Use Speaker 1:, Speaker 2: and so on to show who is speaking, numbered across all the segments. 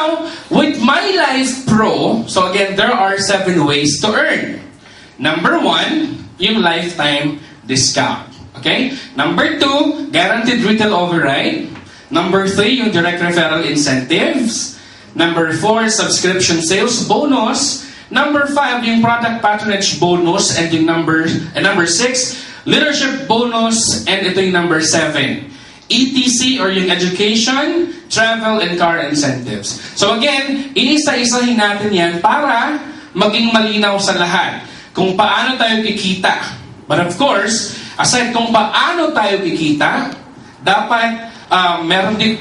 Speaker 1: Now, with My Life Pro, so again, there are 7 ways to earn. Number 1, yung lifetime discount. Okay? Number 2, guaranteed retail override. Number 3, yung direct referral incentives. Number 4, subscription sales bonus. Number 5, yung product patronage bonus. And yung number 6, leadership bonus. And ito yung number 7, ETC or yung education, travel, and car incentives. So again, iisa-isahin natin yan para maging malinaw sa lahat kung paano tayo kikita. But of course, aside kung paano tayo kikita, dapat meron din,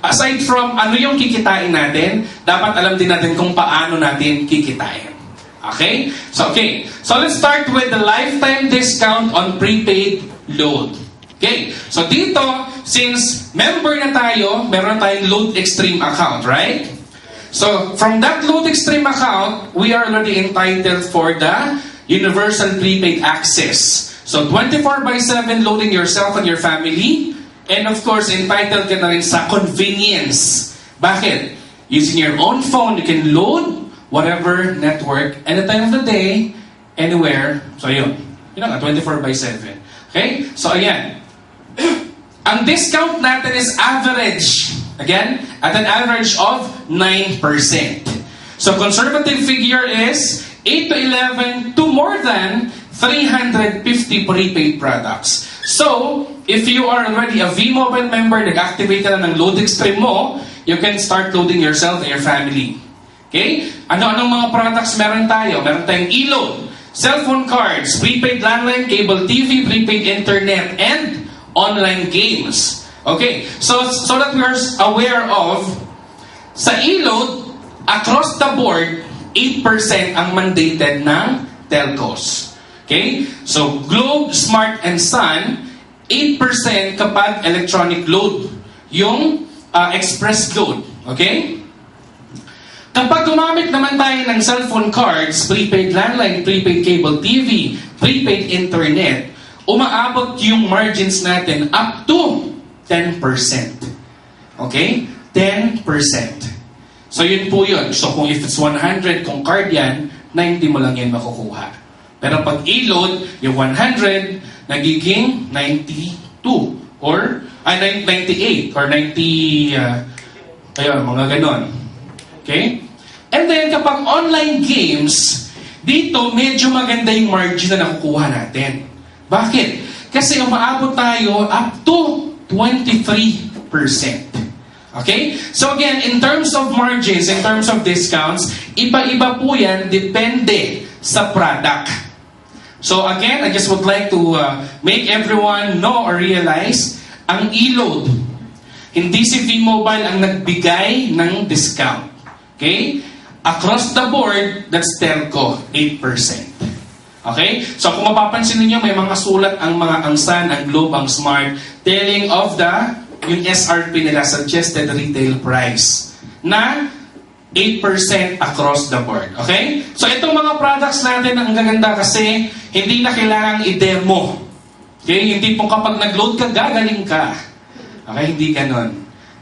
Speaker 1: aside from ano yung kikitain natin, dapat alam din natin kung paano natin kikitain. Okay? So let's start with the lifetime discount on prepaid load. Okay, so dito, since member na tayo, meron tayong Load Extreme account, right? So, from that Load Extreme account, we are already entitled for the Universal Prepaid Access. So, 24/7 loading yourself and your family, and of course, entitled ka na rin sa convenience. Bakit? Using your own phone, you can load whatever network, any time of the day, anywhere. So, yun. Yun nga, 24/7. Okay? So, ayan. Ang discount natin is average. Again, at an average of 9%. So conservative figure is 8 to 11 to more than 350 prepaid products. So, if you are already a V-Mobile member, nag-activate ka na ng Load Extreme mo, you can start loading yourself and your family. Okay? Ano-anong mga products meron tayo? Meron tayong e-load, cellphone cards, prepaid landline, cable TV, prepaid internet, and online games. Okay, so that we are aware of, sa e-load, across the board, 8% ang mandated ng telcos. Okay, so Globe, Smart, and Sun, 8% kapag electronic load, yung express load. Okay? Kapag gumamit naman tayo ng cellphone cards, prepaid landline, prepaid cable TV, prepaid internet, umaabot yung margins natin up to 10%. Okay? 10%. So yun po yun. So kung if it's 100, kung card yan, 90 mo lang yan makukuha. Pero pag e-load, yung 100, nagiging 92 or 98 or 90, ayun, mga ganon. Okay? And then kapag online games, dito medyo maganda yung margin na nakukuha natin. Bakit? Kasi umaabot tayo up to 23%. Okay? So again, in terms of margins, in terms of discounts, iba-iba po yan, depende sa product. So again, I just would like to make everyone know or realize, ang e-load, hindi si V-Mobile ang nagbigay ng discount. Okay? Across the board, that's telco, 8%. Okay? So kung mapapansin niyo may mga sulat ang mga Sun, ang Globe, ang Smart, telling of yung SRP nila, suggested retail price, na 8% across the board. Okay? So itong mga products natin, ang gaganda kasi, hindi na kailangang i-demo. Okay? Hindi pong kapag nag-load ka, gagaling ka. Okay? Hindi ganon.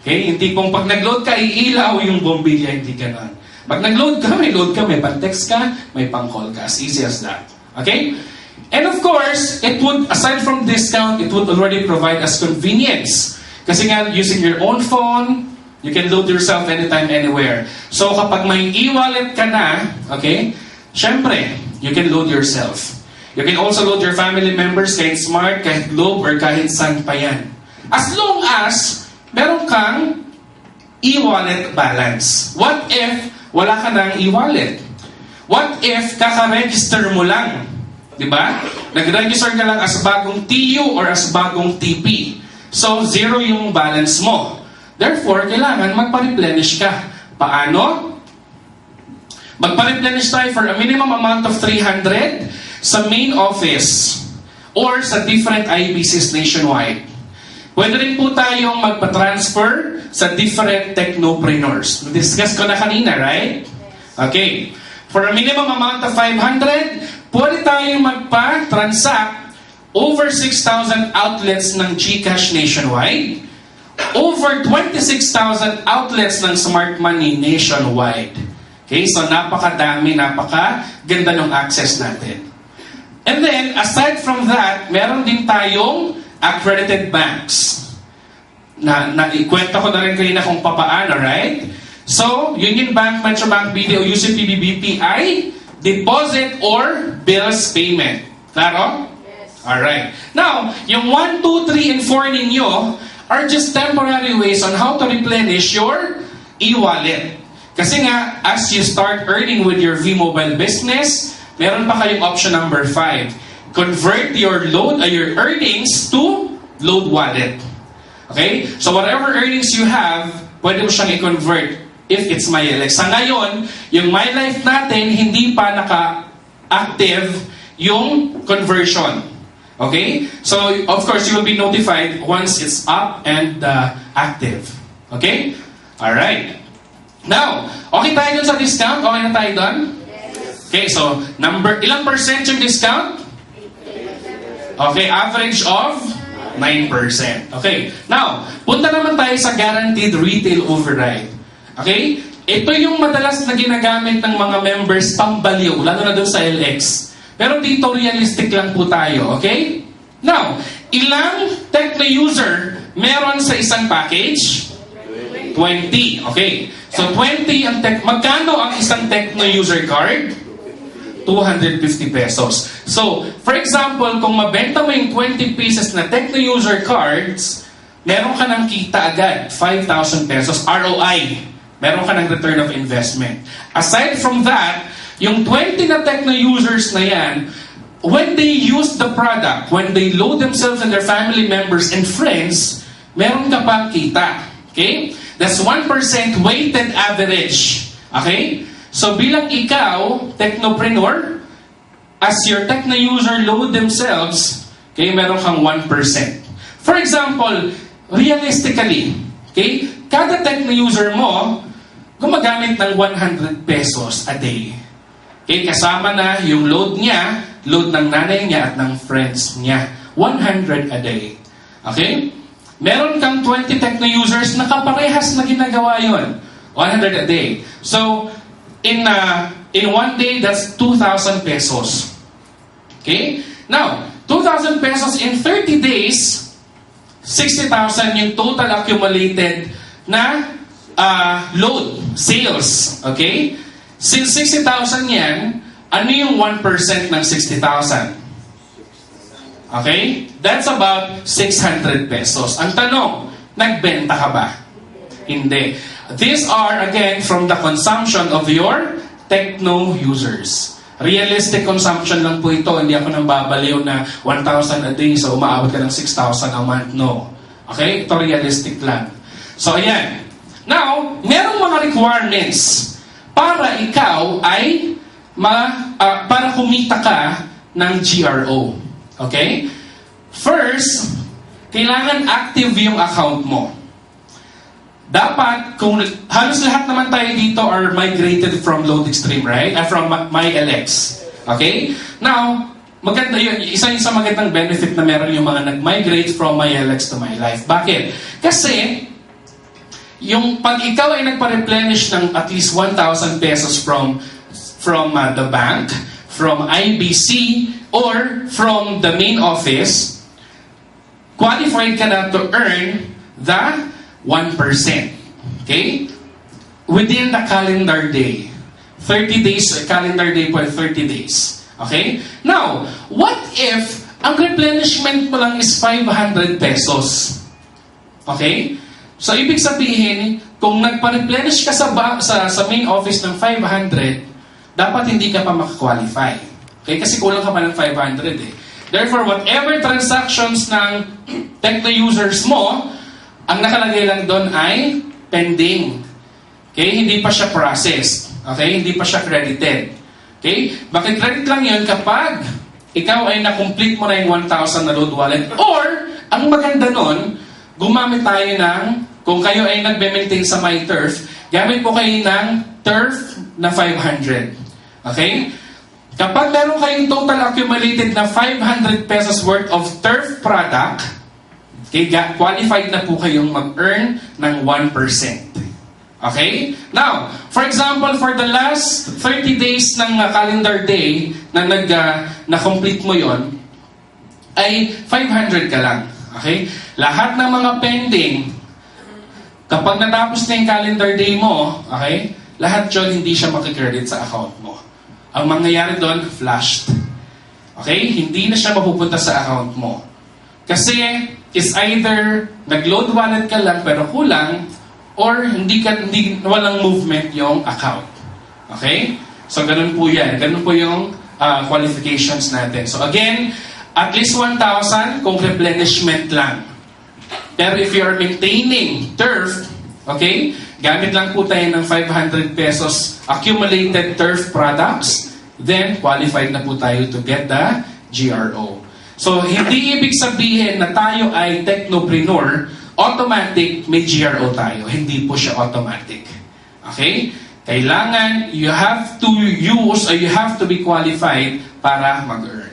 Speaker 1: Okay? Hindi pong pag nag-load ka, iilaw yung bombilya, hindi ganon. Pag nag-load ka, may load ka, may pang-text ka, may pang-call ka. As easy as that. Okay? And of course, it would, aside from discount, it would already provide us convenience. Kasi nga, using your own phone, you can load yourself anytime, anywhere. So kapag may e-wallet ka na, okay, syempre, you can load yourself. You can also load your family members, kahit Smart, kahit Globe, or kahit Sun pa yan. As long as, meron kang e-wallet balance. What if wala ka ng e-wallet? What if kaka-register mo lang? Diba? Nag-register ka lang as bagong TU or as bagong TP. So, zero yung balance mo. Therefore, kailangan magpa-replenish ka. Paano? Magpa-replenish tayo for a minimum amount of 300 sa main office or sa different IBCs nationwide. Pwede rin po tayong magpa-transfer sa different technopreneurs. Discuss ko na kanina, right? Okay. For a minimum amount of 500, pwede tayong magpa-transact over 6,000 outlets ng GCash nationwide over 26,000 outlets ng smart money nationwide. Okay, so napakadami, napakaganda ng access natin. And then, aside from that, meron din tayong accredited banks. Ikwento ko na rin kanina kung papaano, right? So, Union Bank, Metro Bank, BDO, UCPB, BPI, deposit or bills payment. Klaro? Yes. Alright. Now, yung 1, 2, 3, and 4 ninyo are just temporary ways on how to replenish your e-wallet. Kasi nga, as you start earning with your V-Mobile business, meron pa kayong option number 5. Convert your earnings to load wallet. Okay? So whatever earnings you have, pwede mo siyang i-convert if it's MyLX. Sa ngayon, yung MyLife natin, hindi pa naka-active yung conversion. Okay? So, of course, you will be notified once it's up and active. Okay? Alright. Now, okay tayo dun sa discount? Okay na tayo dun? Yes. Okay, so, ilang percent yung discount? Okay, average of 9%. Okay, now, punta naman tayo sa guaranteed retail override. Okay? Ito yung madalas na ginagamit ng mga members pambaliw, lalo na dun sa LX. Pero dito, realistic lang po tayo. Okay? Now, ilang Tecno user meron sa isang package? 20. Okay. So, 20 ang magkano ang isang Tecno user card? 250 pesos. So, for example, kung mabenta mo yung 20 pieces na Tecno user cards, meron ka ng kita agad, 5,000 pesos ROI. Meron ka ng return of investment. Aside from that, yung 20 na Tecno users na yan, when they use the product, when they load themselves and their family members and friends, meron ka pang kita. Okay? That's 1% weighted average. Okay? So bilang ikaw, technopreneur, as your Tecno user load themselves, okay, meron kang 1%. For example, realistically, okay, kada Tecno user mo, gumagamit ng 100 pesos a day. Okay, kasama na yung load niya, load ng nanay niya at ng friends niya. 100 a day. Okay? Meron kang 20 Tecno users na kaparehas na ginagawa yun. 100 a day. So, in one day, that's 2,000 pesos. Okay? Now, 2,000 pesos in 30 days, 60,000 yung total accumulated na load, sales. Okay? Since 60,000 yan, ano yung 1% ng 60,000? Okay? That's about 600 pesos. Ang tanong, nagbenta ka ba? Hindi. These are, again, from the consumption of your Tecno users. Realistic consumption lang po ito. Hindi ako nang babaliw na 1,000 a day, so umaabot ka ng 6,000 a month. No. Okay? Ito realistic lang. So, ayan. Now, merong mga requirements para ikaw ay para kumita ka ng GRO. Okay? First, kailangan active yung account mo. Dapat, kung halos lahat naman tayo dito are migrated from Load Extreme, right? From MyLX. Okay? Now, maganda yun. Isa yung sa magandang benefit na meron yung mga nag-migrate from MyLX to MyLife. Bakit? Kasi, yung pag ikaw ay nagpa-replenish ng at least 1,000 pesos from the bank, from IBC, or from the main office, qualified ka na to earn the 1%. Okay? Within the calendar day. 30 days, calendar day po, 30 days. Okay? Now, what if ang replenishment mo lang is 500 pesos? Okay? So, ibig sabihin, kung nagpa-replenish ka sa main office ng 500, dapat hindi ka pa makakwalify. Okay? Kasi kulang ka pa ng 500 eh. Therefore, whatever transactions ng Tecno users mo, ang nakalagay lang doon ay pending. Okay? Hindi pa siya processed. Okay? Hindi pa siya credited. Okay? Bakit credit lang yun kapag ikaw ay na-complete mo na yung 1,000 na load wallet? Or, ang maganda nun, gumamit tayo ng, kung kayo ay nagbe-maintain sa MyTurf, gamit po kayo ng Turf na 500. Okay? Kapag meron kayong total accumulated na 500 pesos worth of Turf product, Okay, qualified na po kayong mag-earn ng 1%. Okay? Now, for example, for the last 30 days ng calendar day na na-complete mo yon ay 500 ka lang. Okay? Lahat ng mga pending, kapag natapos na yung calendar day mo, okay, lahat yun hindi siya makikredit sa account mo. Ang mangyayari doon, flashed. Okay? Hindi na siya mapupunta sa account mo. Kasi, is either nag-load wallet ka lang pero kulang, or walang movement yung account. Okay? So, ganun po yan. Ganun po yung qualifications natin. So, again, at least 1,000 kung replenishment lang. Pero if you are maintaining turf, okay, gamit lang po tayo ng 500 pesos accumulated turf products, then qualified na po tayo to get the GRO. So, hindi ibig sabihin na tayo ay technopreneur, automatic may GRO tayo. Hindi po siya automatic. Okay? Kailangan, you have to use or you have to be qualified para mag-earn.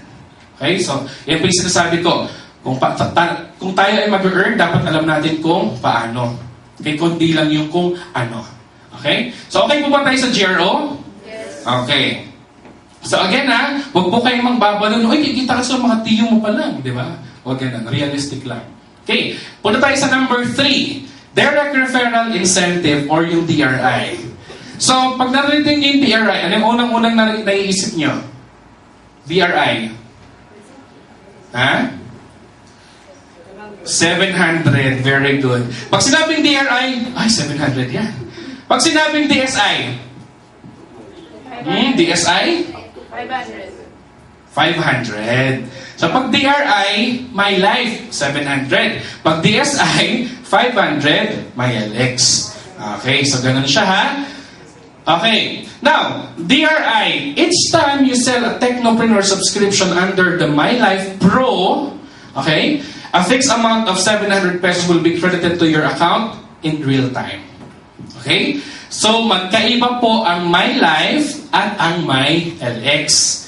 Speaker 1: Okay? So, yan po yung sinasabi ko. Kung tayo ay mag-earn, dapat alam natin kung paano. Okay? Kundi lang yung kung ano. Okay? So, okay po ba tayo sa GRO? Yes. Okay. So again huwag po kayong magbabalon. Uy, kikita ka sa mga tiyo mo pa lang, di ba? Huwag ganun, realistic lang. Okay, punta tayo sa number 3. Direct Referral Incentive or yung DRI. So, pag narinig yung DRI, ano yung unang-unang naiisip nyo? DRI. Ha? 700, very good. Pag sinabing DRI, ay, 700 yan. Pag sinabing DSI, DSI? 500. So pag DRI, My Life, 700. Pag DSI, 500, My LX. Okay, so ganun siya ha. Okay, now, DRI, each time you sell a Technopreneur subscription under the My Life Pro, okay, a fixed amount of 700 pesos will be credited to your account in real time. Okay? So, magkaiba po ang My Life at ang My LX.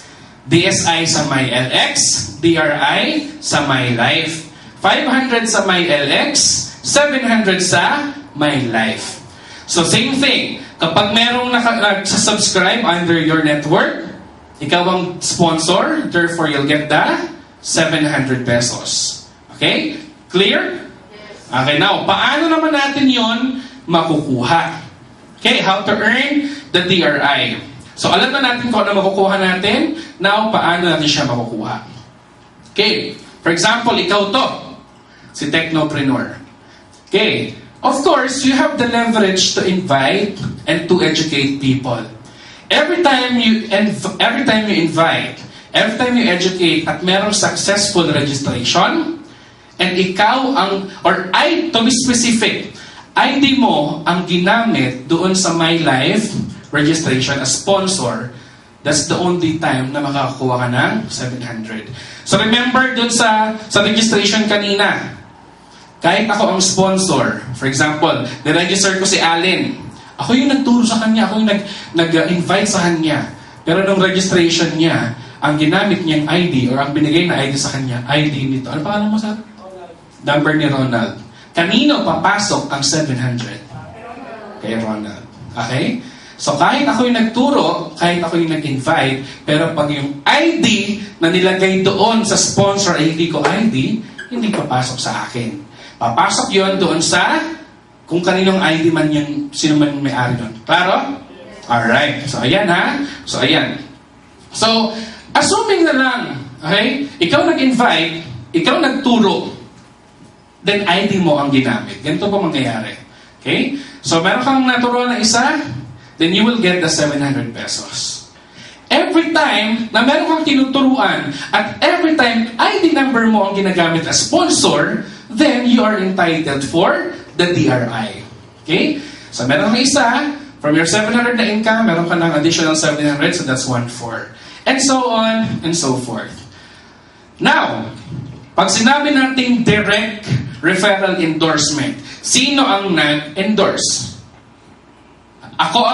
Speaker 1: DSI sa My LX, DRI sa My Life. 500 sa My LX, 700 sa My Life. So, same thing. Kapag merong nag-subscribe under your network, ikaw ang sponsor, therefore you'll get the 700 pesos. Okay? Clear? Okay, now, paano naman natin yon makukuha? Okay, how to earn the DRI. So, alam na natin kung ano makukuha natin. Now, paano natin siya makukuha? Okay, for example, ikaw to, si Technopreneur. Okay, of course, you have the leverage to invite and to educate people. Every time you invite, every time you educate at merong successful registration, and ikaw to be specific, ID mo ang ginamit doon sa My Life registration as sponsor, that's the only time na makakakuha ka ng 700. So remember doon sa registration kanina, kahit ako ang sponsor, for example, na-register ko si Allen, ako yung nagturo sa kanya, ako yung nag-invite sa kanya. Pero nung registration niya, ang ginamit niyang ID or ang binigay na ID sa kanya, ID nito. Ano pangalan mo, sir? Number ni Ronald. Kanino papasok ang 700? Kay Ronald. Okay? So kahit ako yung nagturo, kahit ako yung nag-invite, pero pag yung ID na nilagay doon sa sponsor ay hindi ko ID, hindi papasok sa akin. Papasok yon doon sa kung kaninong ID man yung sino man may-ari doon. Klaro? Alright. So ayan ha. So ayan. So, assuming na lang, okay, ikaw nag-invite, ikaw nagturo, then ID mo ang ginamit. Ganito po mangyayari. Okay? So, meron kang naturuan na isa, then you will get the 700 pesos. Every time na meron kang tinuturuan at every time ID number mo ang ginagamit as sponsor, then you are entitled for the DRI. Okay? So, meron kang isa, from your 700 na income, meron ka ng additional 700, so that's 1,400. And so on and so forth. Now, pag sinabi natin direct referral endorsement, sino ang nag-endorse? Ako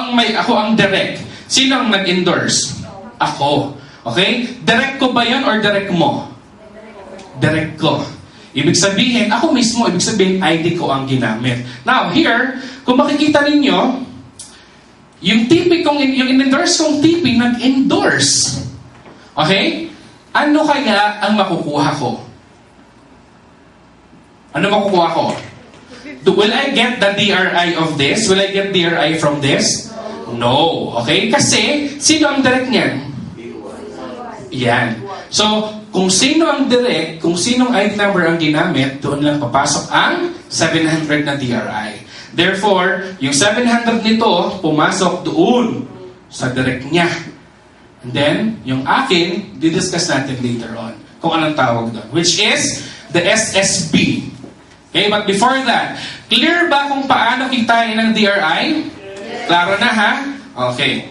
Speaker 1: ang direct. Sino ang nag-endorse? Ako. Okay? Direct ko ba 'yon or direct mo? Direct ko. Ibig sabihin, ako mismo, ibig sabihin, ID ko ang ginamit. Now, here, kung makikita ninyo, yung in-endorse kong TP, nag-endorse. Okay? Ano kaya ang makukuha ko? Ano makukuha ko? Will I get the DRI of this? Will I get DRI from this? No. Okay? Kasi, sino ang direct niyan? Yan. So, kung sino ang direct, kung sinong ID number ang ginamit, doon lang papasok ang 700 na DRI. Therefore, yung 700 nito, pumasok doon sa direct niya. And then, yung akin, didiscuss natin later on kung anong tawag doon. Which is the SSB. Okay, but before that, clear ba kung paano kitain ng DRI? Yes. Klaro na ha? Okay.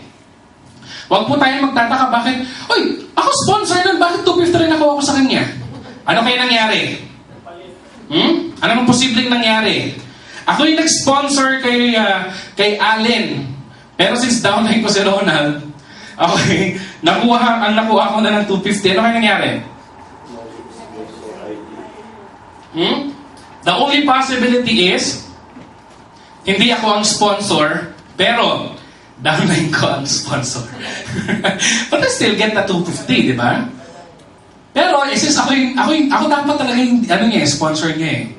Speaker 1: Huwag po tayo magtataka bakit, oy, ako sponsor nun, bakit 250 rin nakuha ko sa kanya? Ano kaya nangyari? Ano mang posibleng nangyari? Ako yung nag-sponsor kay Allen. Pero since downline ko si Ronald, okay, ang nakuha ko na ng 250. Ano kaya nangyari? The only possibility is, hindi ako ang sponsor, pero downline ko ang sponsor. But I still get the 250, di ba? Pero, since ako dapat talaga yung, sponsor niya eh.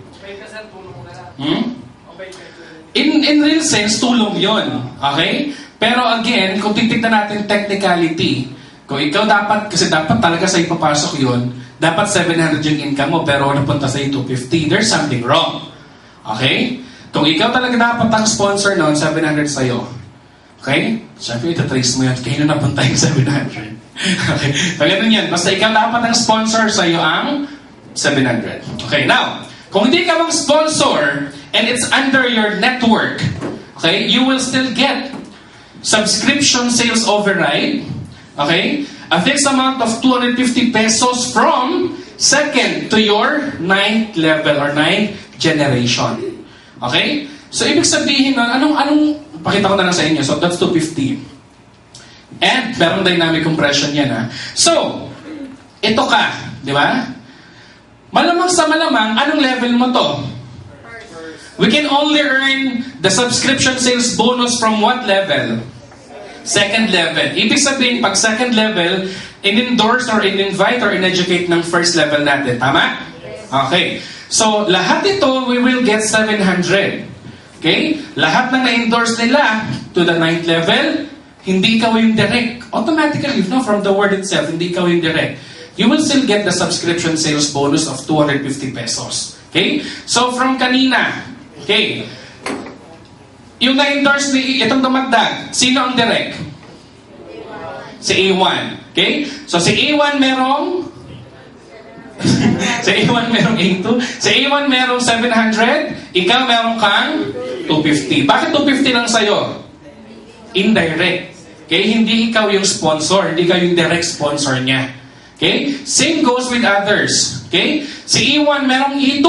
Speaker 1: In real sense, tulong yon, okay? Pero again, kung titignan natin technicality, kung ikaw kasi dapat talaga sa ipapasok yon, dapat 700 yung income mo, pero napunta sa 250, there's something wrong. Okay? Kung ikaw talaga dapat ang sponsor noon, 700 sa'yo. Okay? Siyempre, itatrace mo yan. Kaya na napunta yung 700. Okay? So, ganun yan. Basta ikaw dapat ang sponsor sa'yo ang 700. Okay, now, kung hindi ka mang sponsor and it's under your network, okay, you will still get subscription sales override, okay, a fixed amount of 250 pesos from 2nd to your 9th level or 9th generation. Okay? So, ibig sabihin nun, anong pakita ko na lang sa inyo. So, that's 250. And, merong dynamic compression yan, ha? So, ito ka, di ba? Malamang sa malamang, anong level mo to? We can only earn the subscription sales bonus from what level? Second level. Ibig sabihin, pag second level, in-endorse or in-invite or in-educate ng first level natin. Tama? Okay. So, lahat ito, we will get 700. Okay? Lahat ng na-endorse nila to the 9th level, hindi ikaw yung direct. Automatically, no, from the word itself, hindi ikaw yung direct. You will still get the subscription sales bonus of 250 pesos. Okay? So, from kanina, okay, yung na-endorse ni itong dumagdag, sino ang direct? Si A1. Okay? So, si A1 merong si A1 merong A2. Si A1 merong 700, ikaw merong kang 250. Bakit 250 lang sa'yo? Indirect. Okay? Hindi ikaw yung sponsor. Hindi ikaw yung direct sponsor niya. Okay? Same goes with others. Okay? Si E1 merong E2.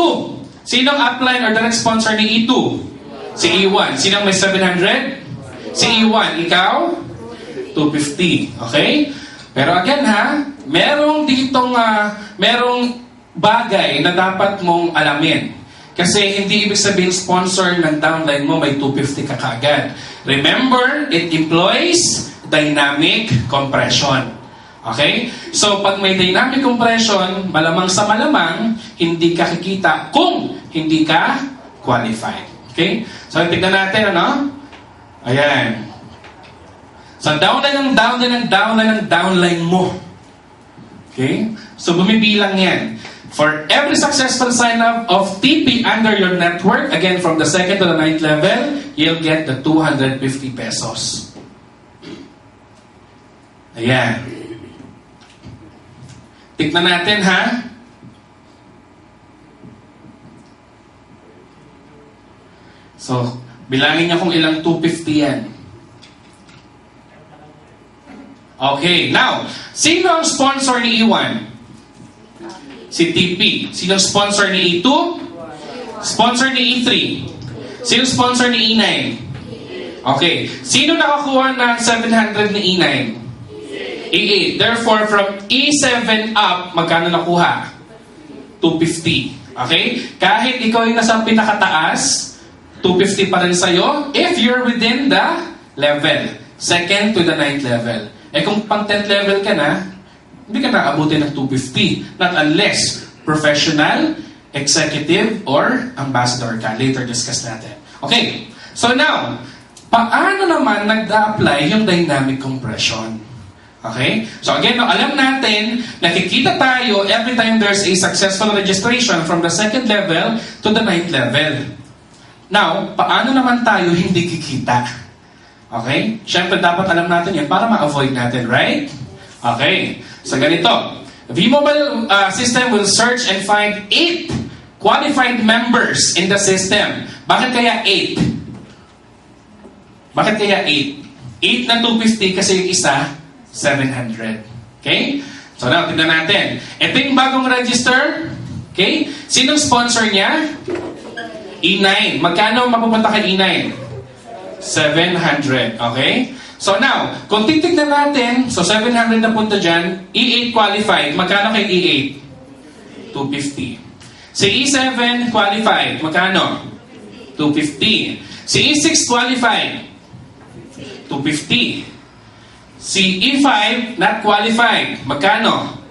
Speaker 1: Sinong upline or direct sponsor ni E2? Si E1. Sinong may 700? Si E1. Ikaw? 250. Okay? Pero again ha, merong ditong, merong bagay na dapat mong alamin. Kasi hindi ibig sabihin sponsor ng downline mo may 250 ka kaagad. Remember, it employs dynamic compression. Okay? So, pag may dynamic compression, malamang sa malamang, hindi ka kikita kung hindi ka qualified. Okay? So, tignan natin, ano? Ayan. So, downline ng downline mo. Okay? So, bumibilang yan. For every successful sign-up of TP under your network, again, from the 2nd to the 9th level, you'll get the 250 pesos. Ayan. Tignan natin, ha? So, bilangin niyo kung ilang 250 yan. Okay, now, sino ang sponsor ni E1? Si TP. Sino ang sponsor ni E2? Sponsor ni E3. Sino sponsor ni E9? Okay, sino nakakuha ng 700 ni E9? E8. Therefore, from E7 up, magkano nakuha? 250. Okay? Kahit ikaw yung nasa pinakataas, 250 pa rin sa'yo if you're within the level. Second to the 9th level. Eh kung pang 10th level ka na, hindi ka naabutin ng 250. Not unless professional, executive, or ambassador ka. Later discuss natin. Okay. So now, paano naman nag-a-apply yung dynamic compression? Okay? So again, no, alam natin, nakikita tayo every time there's a successful registration from the 2nd level to the 9th level. Now, paano naman tayo hindi kikita? Okay? Siyempre, dapat alam natin yan para ma-avoid natin, right? Okay. So ganito. V-Mobile system will search and find 8 qualified members in the system. Bakit kaya 8? Bakit kaya 8? 8 na 250 kasi yung isa, 700. Okay? So now, tignan natin. Ito yung bagong register. Okay? Sinong sponsor niya? E9. Magkano mapupunta kay E9? 700. Okay? So now, kung titignan natin, so 700 na punta dyan, E8 qualified. Magkano kay E8? 250. Si E7 qualified. Magkano? 250. Si E6 qualified. 250. Si E5 not qualified. Magkano?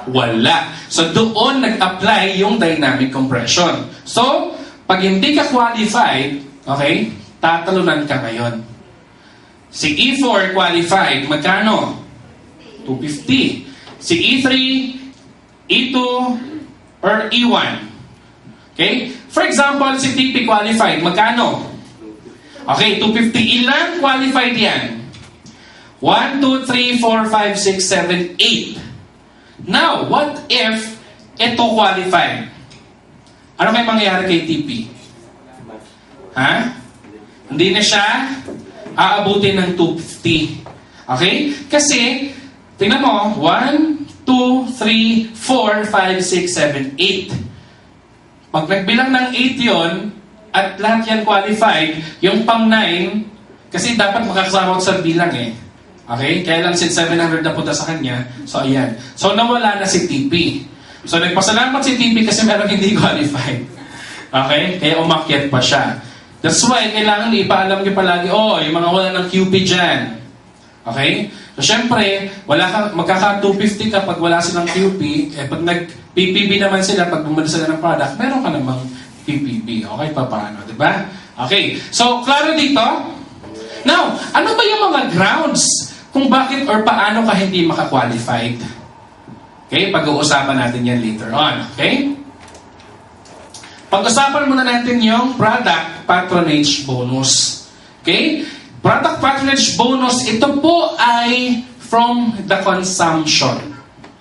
Speaker 1: Wala. So doon nag-apply yung dynamic compression. So, pag hindi ka qualified, okay, tatalunan ka ngayon. Si E4 qualified, magkano? 250. Si E3, E2, or E1. Okay? For example, si TP qualified, magkano? Okay, 250. Ilan qualified yan? 1, 2, 3, 4, 5, 6, 7, 8. Now, what if ito qualified? Ano may mangyayari kay TP? Ha? Hindi na siya aabutin ng 250. Okay? Kasi, tingnan mo, 1, 2, 3, 4, 5, 6, 7, 8. Pag nagbilang ng 8 yon at lahat yan qualified, yung pang 9, kasi dapat makakasama sa bilang eh. Okay? Kaya lang since 700 na punta sa kanya, so ayan. So nawala na si TP. So nagpasalamat si TP kasi meron hindi qualified. Okay? Kaya umakyat pa siya. That's why, kailangan ipaalam niyo palagi, yung mga wala ng QP dyan. Okay? So, syempre, magkaka-250 ka pag wala silang QP, pag nag-PPB naman sila, pag bumalik sila ng product, meron ka namang PPB. Okay, paano? Diba? Okay. So, klaro dito? Now, ano ba yung mga grounds kung bakit or paano ka hindi makakwalified? Okay? Pag-uusapan natin yan later on. Okay? Pag-usapan muna natin yung product patronage bonus. Okay? Product patronage bonus, ito po ay from the consumption.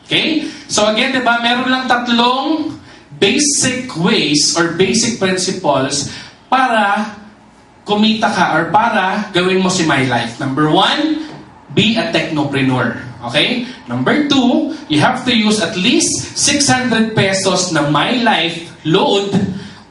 Speaker 1: Okay? So again, diba, meron lang 3 basic ways or basic principles para kumita ka or para gawin mo si My Life. Number 1, be a technopreneur. Okay? Number 2, you have to use at least 600 pesos na My Life load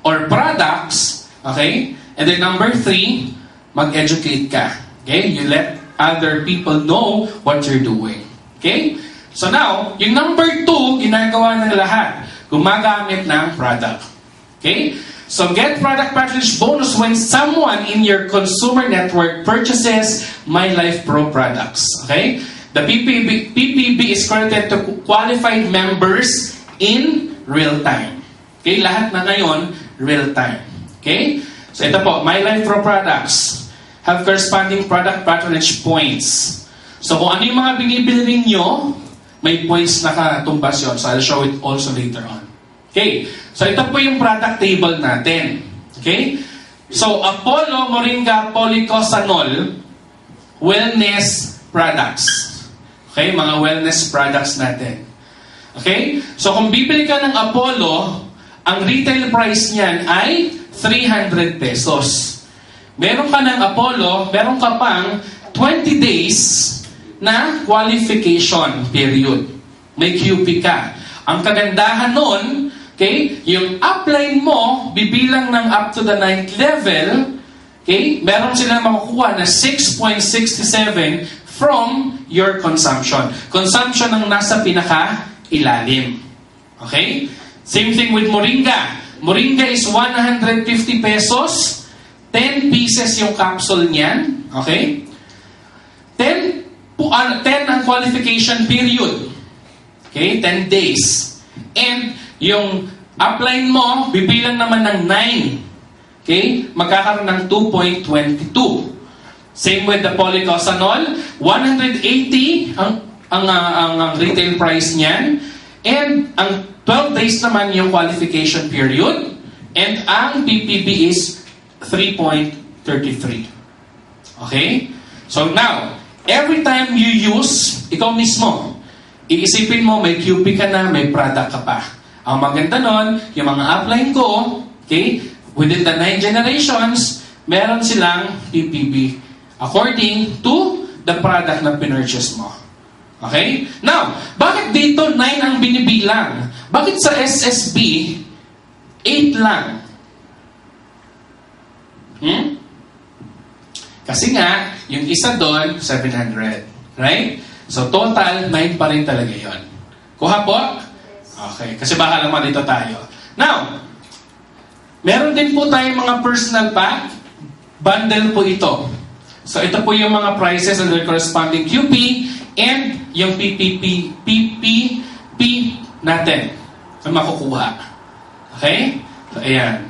Speaker 1: or products, okay? And then number 3, mag-educate ka. Okay? You let other people know what you're doing. Okay? So now, yung number 2, ginagawa ng lahat. Gumagamit ng product. Okay? So get product patronage bonus when someone in your consumer network purchases My Life Pro products. Okay? The PPB is credited to qualified members in real time. Okay? Lahat na ngayon, real time. Okay? So ito po, My Life Pro products have corresponding product patronage points. So kung ano yung mga binibili ninyo, may points na katumbas yun. So I'll show it also later on. Okay? So ito po yung product table natin. Okay? So Apollo Moringa Policosanol wellness products. Okay? Mga wellness products natin. Okay? So kung bibili ka ng Apollo, ang retail price niyan ay 300 pesos. Meron ka ng Apollo, meron ka pang 20 days na qualification period. May QP ka. Ang kagandahan nun, okay, yung upline mo, bibilang ng up to the 9th level, okay, meron silang makukuha na 6.67 from your consumption. Consumption ang nasa pinaka-ilalim. Okay? Same thing with Moringa. Moringa is 150 pesos. 10 pieces yung capsule niyan. Okay? 10 ang qualification period. Okay? 10 days. And yung upline mo, bibilang naman ng 9. Okay? Magkakaroon ng 2.22. Same with the polycosanol. 180 ang retail price niyan. And ang 12 days naman yung qualification period. And ang PPB is 3.33. Okay? So now, every time you use, ikaw mismo, iisipin mo, may QP ka na, may product ka pa. Ang maganda nun, yung mga upline ko, okay, within the 9 generations, meron silang PPB according to the product na pinurchase mo. Okay? Now, bakit dito 9 ang binibilang? Bakit sa SSB, 8 lang? Kasi nga, yung isa doon, 700. Right? So, total, 9 pa rin talaga yon. Kuha po? Okay. Kasi baka lang dito tayo. Now, meron din po tayong mga personal pack. Bundle po ito. So, ito po yung mga prices and their corresponding QP and yung PPP natin na makukuha. Okay? So, ayan.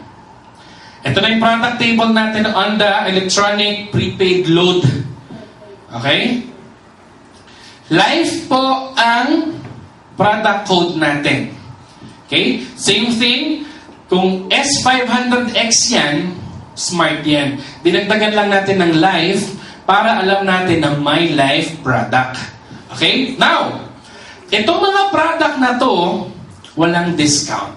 Speaker 1: Ito na yung product table natin on the electronic prepaid load. Okay? Live po ang product code natin. Okay? Same thing, kung S500X yan, smart yan. Dinagdagan lang natin ng live para alam natin na may live product. Okay? Now, itong mga product na to, walang discount.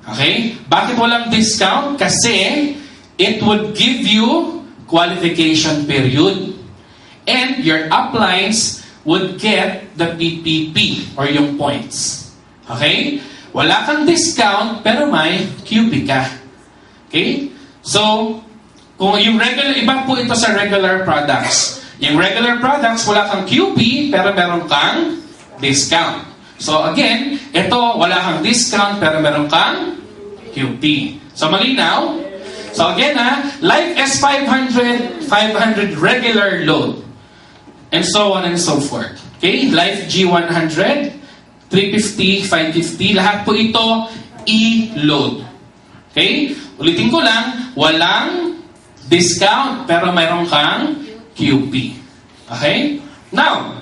Speaker 1: Okay? Bakit walang discount? Kasi it would give you qualification period and your uplines would get the PPP or yung points. Okay? Wala kang discount pero may QP ka. Okay? So, kung yung regular, iba po ito sa regular products. Yung regular products, wala kang QP pero meron kang discount. So again, ito, wala kang discount pero meron kang QP. So malinaw? So again Life S500, 500 regular load. And so on and so forth. Okay? Life G100, 350, 550, lahat po ito e-load. Okay? Ulitin ko lang, walang discount pero mayroon kang QP. Okay? Now,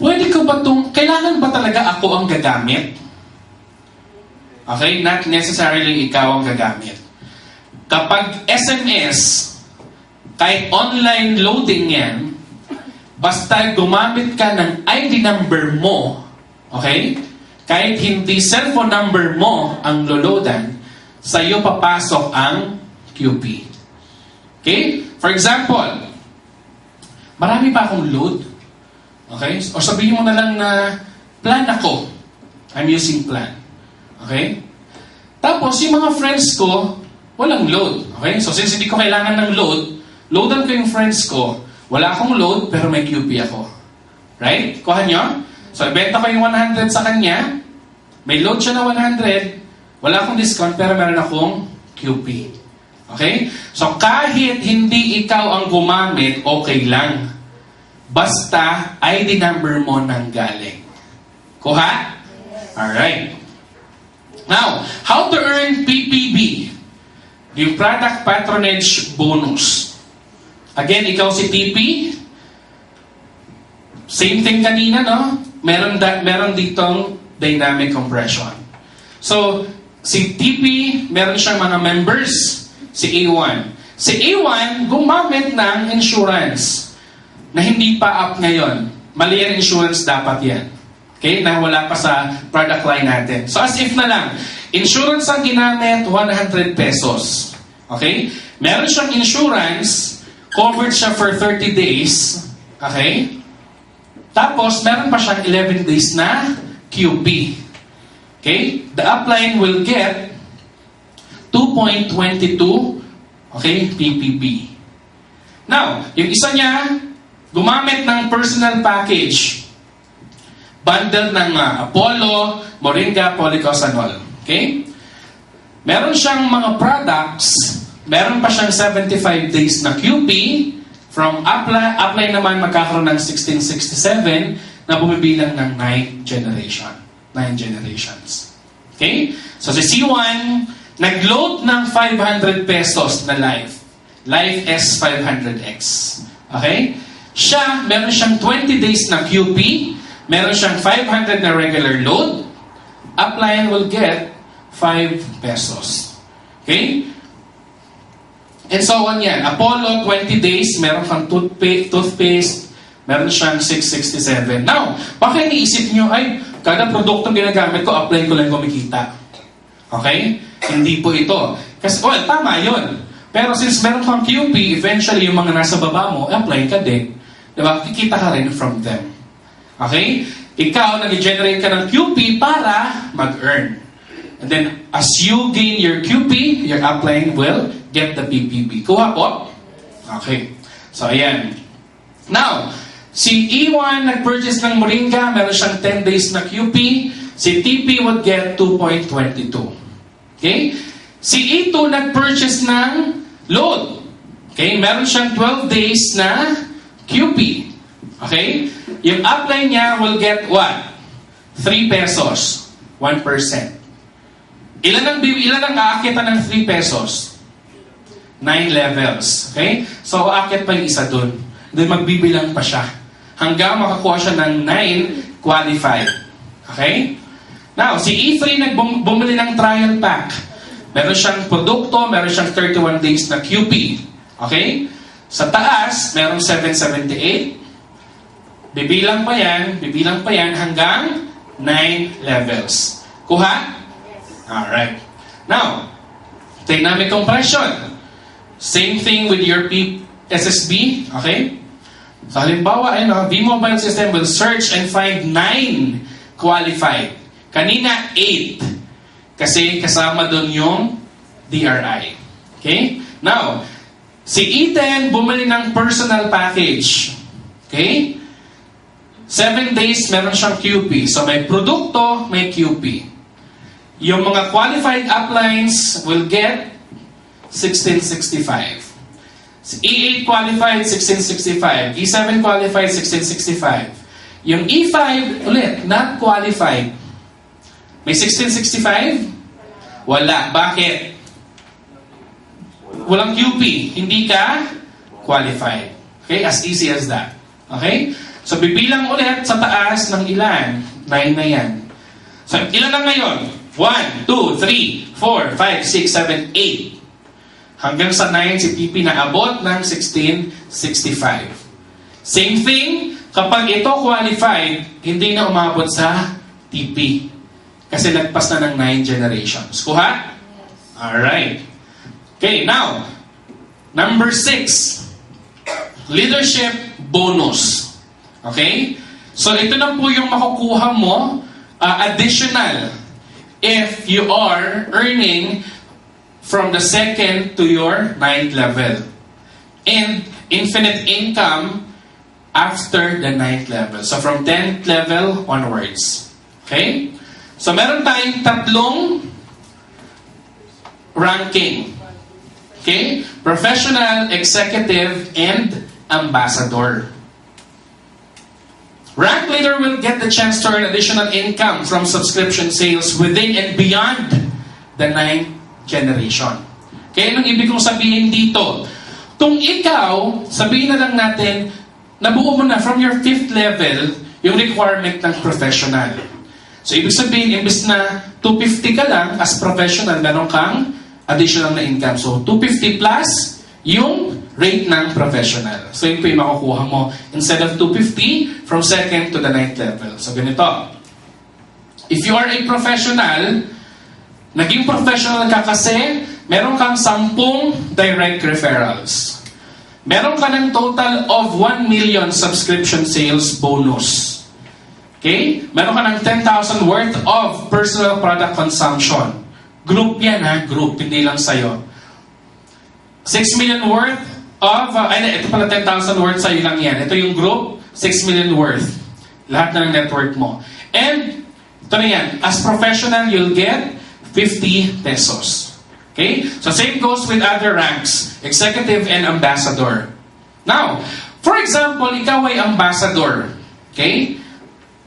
Speaker 1: pwede ko ba kailangan ba talaga ako ang gagamit? Okay? Not necessarily ikaw ang gagamit. Kapag SMS, kahit online loading yan, basta gumamit ka ng ID number mo, okay? Kahit hindi cellphone number mo ang loloadan, sa'yo papasok ang QP. Okay? For example, marami pa akong load. Okay? O sabihin mo na lang na plan ako. I'm using plan. Okay? Tapos, yung mga friends ko, walang load. Okay? So, since hindi ko kailangan ng loadan ko yung friends ko. Wala akong load, pero may QP ako. Right? Kuha nyo? So, ibenta ko yung 100 sa kanya. May load siya na 100. Wala akong discount, pero meron akong QP. Okay? So, kahit hindi ikaw ang gumamit, okay lang. Basta, ID number mo nang galing. Kuha? Alright. Now, how to earn PPB? Yung product patronage bonus. Again, ikaw si TP. Same thing kanina, no? Meron ditong dynamic compression. So, si TP, meron siyang mga members. Si A1. Si A1, gumamit ng insurance na hindi pa up ngayon. Mali yan insurance dapat yan. Okay? Na wala pa sa product line natin. So, as if na lang, insurance ang ginamit, 100 pesos. Okay? Meron siyang insurance, covered siya for 30 days. Okay? Tapos, meron pa siyang 11 days na QP. Okay? The upline will get 2.22 okay, PPB. Now, yung isa niya, gumamit ng personal package. bundle ng Apollo, Moringa, Policosanol. Okay? Meron siyang mga products, meron pa siyang 75 days na QP. From apply naman magkakaroon ng 1667 na bumibilang ng 9 generations. Okay? So si C1, nag-load ng 500 pesos na Life S500X. Okay? Siya, meron siyang 20 days na QP, meron siyang 500 na regular load, upline will get 5 pesos. Okay? And so on yan. Apollo, 20 days, meron kang toothpaste, meron siyang 667. Now, baka iniisip nyo, ay, kada produktong ginagamit ko, upline ko lang kumikita. Okay? Hindi po ito. Kasi, well, tama yun. Pero since meron kang QP, eventually yung mga nasa baba mo, apply ka din. Diba? Kikita ka rin from them. Okay? Ikaw, nag-generate ka ng QP para mag-earn. And then, as you gain your QP, your upline will get the PPP. Kuha po? Okay. So, ayan. Now, si E1 nag-purchase ng Moringa, meron siyang 10 days na QP. Si TP would get 2.22. Okay? Si E2 nag-purchase ng load. Okay? Meron siyang 12 days na QP. Okay? Yung upline niya will get what? 3 pesos. 1%. Ilan ang aakitan ng 3 pesos? 9 levels. Okay? So, aakit pa yung isa dun. Then, magbibilang pa siya. Hanggang makakuha siya ng 9 qualified. Okay? Now, si E3 bumili ng trial pack. Meron siyang produkto, meron siyang 31 days na QP. Okay? Sa taas, merong 778. Bibilang pa yan hanggang 9 levels. Kuha? Alright. Now, dynamic compression. Same thing with your SSB. Okay? So, halimbawa, V-Mobile system will search and find 9 qualified. Kanina, 8. Kasi kasama doon yung DRI. Okay? Now, si E10 bumili ng personal package. Okay? 7 days, meron siyang QP. So, may produkto, may QP. Yung mga qualified uplines will get 1665. E8 qualified, 1665. E7 qualified, 1665. Yung E5, ulit, not qualified. May 1665? Wala. Bakit? Walang QP. Hindi ka qualified. Okay? As easy as that. Okay? So, bibilang ulit sa taas ng ilan? 9 na yan. So, ilan na ngayon? 1, 2, 3, 4, 5, 6, 7, 8. Hanggang sa 9, si PP na abot ng 1665. Same thing, kapag ito qualified, hindi na umabot sa TP. Kasi lagpas na ng 9 generations. Kuha? Alright. Okay, now, number 6. Leadership bonus. Okay? So, ito na po yung makukuha mo additional if you are earning from the 2nd to your 9th level. And infinite income after the 9th level. So from 10th level onwards. Okay? So meron tayong 3 ranking. Okay? Professional, executive, and ambassador. Rank leader will get the chance to earn additional income from subscription sales within and beyond the 9th generation. Kaya anong ibig kong sabihin dito? Kung ikaw, sabihin na lang natin, nabuo mo na from your 5th level yung requirement ng professional. So ibig sabihin, imbes na 250 ka lang as professional, meron kang additional na income. So 250 plus yung rate ng professional. So yun po yung makukuha mo. Instead of 250, from 2nd to the 9th level. So ganito. If you are a professional, naging professional ka kasi, meron kang 10 direct referrals. Meron ka ng total of 1 million subscription sales bonus. Okay? Meron ka ng 10,000 worth of personal product consumption. Group yan ha, group, hindi lang sa'yo. 6 million worth of, ito pala 10,000 worth sa'yo lang yan. Ito yung group, 6 million worth. Lahat na ng network mo. And, ito na yan, as professional, you'll get 50 pesos. Okay? So, same goes with other ranks, executive and ambassador. Now, for example, ikaw ay ambassador. Okay?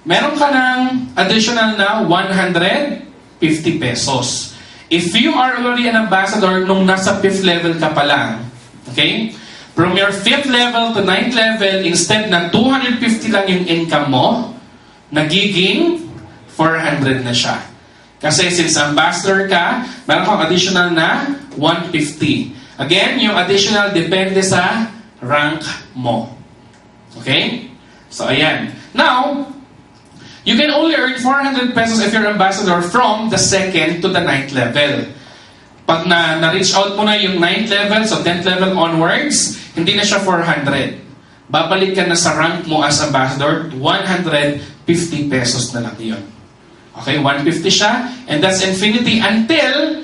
Speaker 1: Meron ka ng additional na 150 pesos. If you are already an ambassador nung nasa 5th level ka pa lang, okay? From your 5th level to 9th level, instead na 250 lang yung income mo, nagiging 400 na siya. Kasi since ambassador ka, meron kang additional na 150. Again, yung additional depende sa rank mo. Okay? So, ayan. Now, you can only earn 400 pesos if you're ambassador from the 2nd to the 9th level. Pag na-reach out mo na yung 9th level, so 10th level onwards, hindi na siya 400. Babalik ka na sa rank mo as ambassador, 150 pesos na lang yun. Okay, 150 siya, and that's infinity until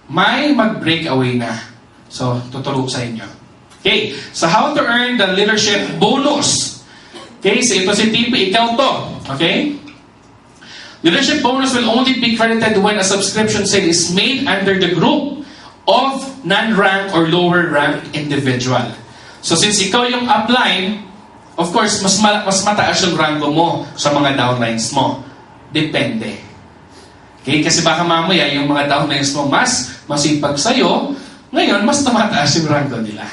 Speaker 1: may mag-breakaway na. So, tuturo sa inyo. Okay, so how to earn the leadership bonus? Okay, so ito si TP, ikaw to. Okay? Leadership bonus will only be credited when a subscription sale is made under the group of non-rank or lower rank individual. So since ikaw yung upline, of course, mas mataas yung rango mo sa mga downlines mo. Depende. Okay? Kasi baka mamaya yung mga downlines mo mas masipag sa'yo, ngayon mas tumataas yung rango nila.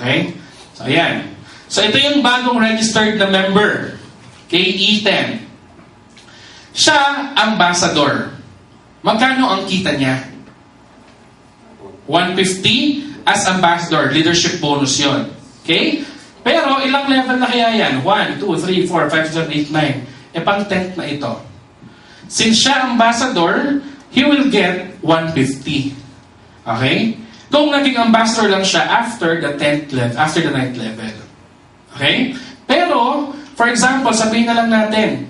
Speaker 1: Okay? So ayan. So ito yung bagong registered na member. Okay, E10. Siya, ambassador. Magkano ang kita niya? 150 as ambassador. Leadership bonus yon. Okay? Pero ilang level na kaya yan? 1, 2, 3, 4, 5, 6, 7, 8, 9. Pang 10th na ito. Since siya ambassador, he will get 150. Okay? Kung naging ambassador lang siya after the 10th level, after the 9th level. Okay? Pero, for example, sabihin na lang natin,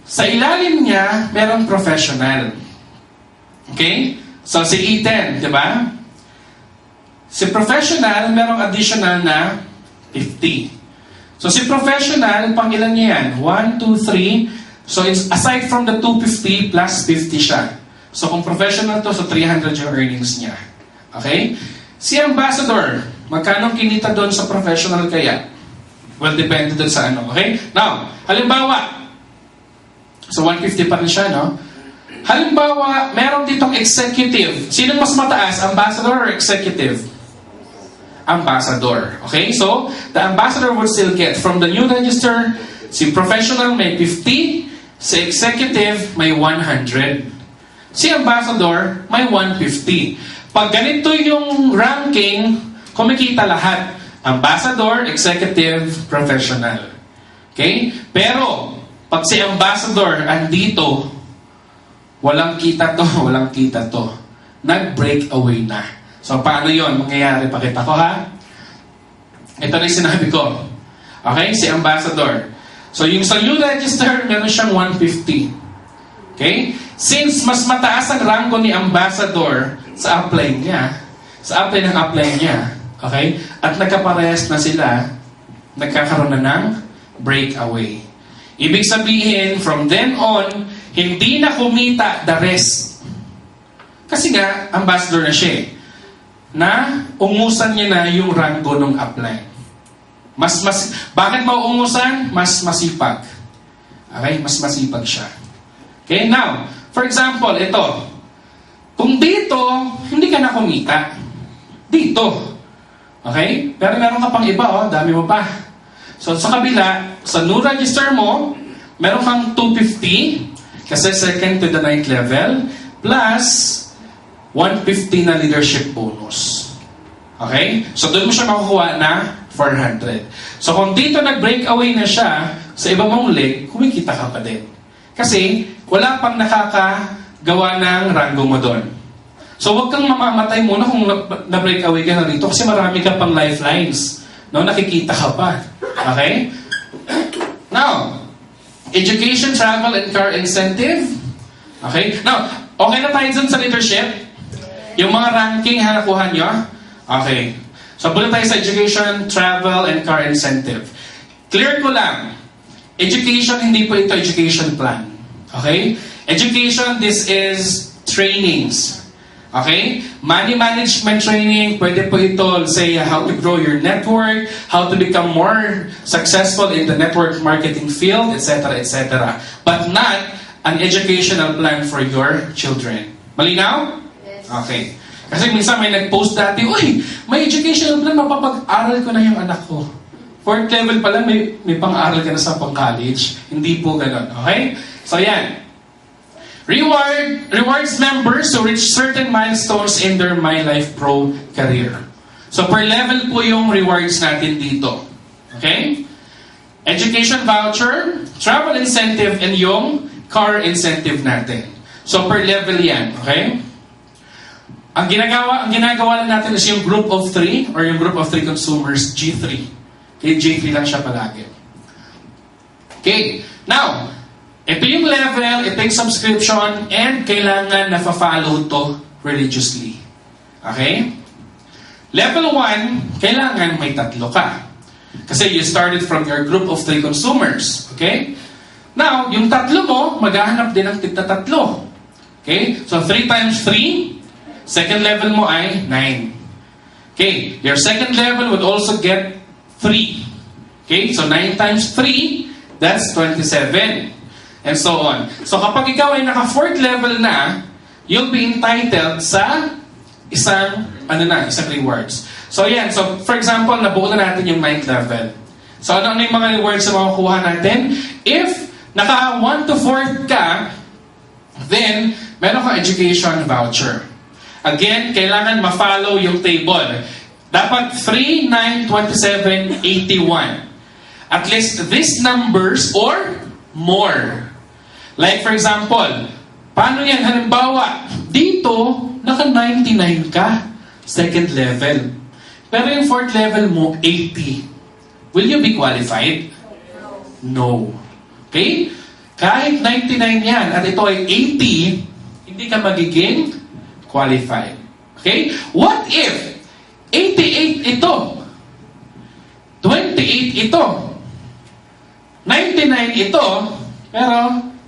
Speaker 1: sa ilalim niya, merong professional. Okay? So, si E10, di ba? Si professional, merong additional na 50. So, si professional, pang ilan niya yan? 1, 2, 3. So, it's aside from the 250, plus 50 siya. So, kung professional to, so 300 yung earnings niya. Okay? Si ambassador, magkano kinita doon sa professional kaya? Well, depende doon sa ano. Okay? Now, halimbawa, so 150 pa rin siya, no? Halimbawa, meron ditong executive. Sino mas mataas? Ambassador or executive? Ambassador. Okay? So, the ambassador would still get from the new register, si professional may 50, si executive may 100. Si ambassador may 150. Pag ganito yung ranking, kumikita lahat. Ambassador, executive, professional. Okay? Pero, pag si ambassador andito, walang kita to, walang kita to. Nag-break away na. So, paano yon mangyayari? Pakita ko, ha? Ito na yung sinabi ko. Okay? Si ambassador. So, yung sa new register, meron siyang 150. Okay? Since mas mataas ang rango ni ambassador sa upline niya, sa upline ng upline niya, okay? At nagkaparehas na sila, nagkakaroon na ng breakaway. Ibig sabihin, from then on, hindi na kumita the rest. Kasi nga, ambassador na siya. Na ungusan niya na yung rango ng upline. Bakit mauungusan? Mas masipag. Okay? Mas masipag siya. Okay, now, for example, ito. Kung dito, hindi ka na kumita. Dito. Okay? Pero meron ka pang iba, oh. Dami mo pa. So, sa kabila, sa new register mo, meron kang 250, kasi second to the 9th level, plus 150 na leadership bonus. Okay? So, doon mo siya makukuha na 400. So, kung dito nag-breakaway na siya, sa iba mong leg, kumikita ka pa din. Kasi, wala pang nakakagawa ng rango mo doon. So, huwag kang mamamatay muna kung na-breakaway ka na dito kasi marami ka pang lifelines. No? Nakikita ka pa. Okay? Now, education, travel, and car incentive. Okay? Now, okay na tayo dun sa leadership? Yung mga ranking, nakuha nyo? Okay. So, punta tayo sa education, travel, and car incentive. Clear ko lang. education, hindi po ito education plan. Okay? Education, this is trainings. Okay? Money management training, pwede po ito, say, how to grow your network, how to become more successful in the network marketing field, etc., etc. But not an educational plan for your children. Malinaw?
Speaker 2: Yes.
Speaker 1: Okay. Kasi minsan may nag-post dati, uy, may educational plan, mapapag-aral ko na yung anak ko. 4th level pa lang, may pang-aral ka na sa pang-college. Hindi po ganun. Okay? So, yan. Rewards members to reach certain milestones in their My Life Pro career. So per level po yung rewards natin dito. Okay? Education voucher, travel incentive, and yung car incentive natin. So per level yan. Okay? Ang ginagawa lang natin is yung group of 3 or yung group of 3 consumers, G3. Okay, G3 lang siya palagi. Okay. Now, ito yung level, ito yung subscription, and kailangan na-follow to religiously. Okay? Level 1, kailangan may 3 ka. Kasi you started from your group of 3 consumers. Okay? Now, yung 3 mo, maghahanap din ng tigta-3. Okay? So, 3 times 3, second level mo ay 9. Okay? Your second level would also get 3. Okay? So, 9 times 3, that's 27. And so on. So kapag ikaw ay naka 4th level na, you'll be entitled sa isang rewards. So yan, so for example, nabuo na natin yung 9th level. So ano yung mga rewards na makukuha natin? If naka 1 to 4th ka, then meron kang education voucher. Again, kailangan ma-follow yung table. Dapat 3, 9, 27, 81. At least these numbers or more. Like for example, paano yan? Halimbawa, dito, naka-99 ka, second level. Pero yung 4th level mo, 80. Will you be qualified? No. Okay? Kahit 99 yan, at ito ay 80, hindi ka magiging qualified. Okay? What if 88 ito? 28 ito? 99 ito? Pero,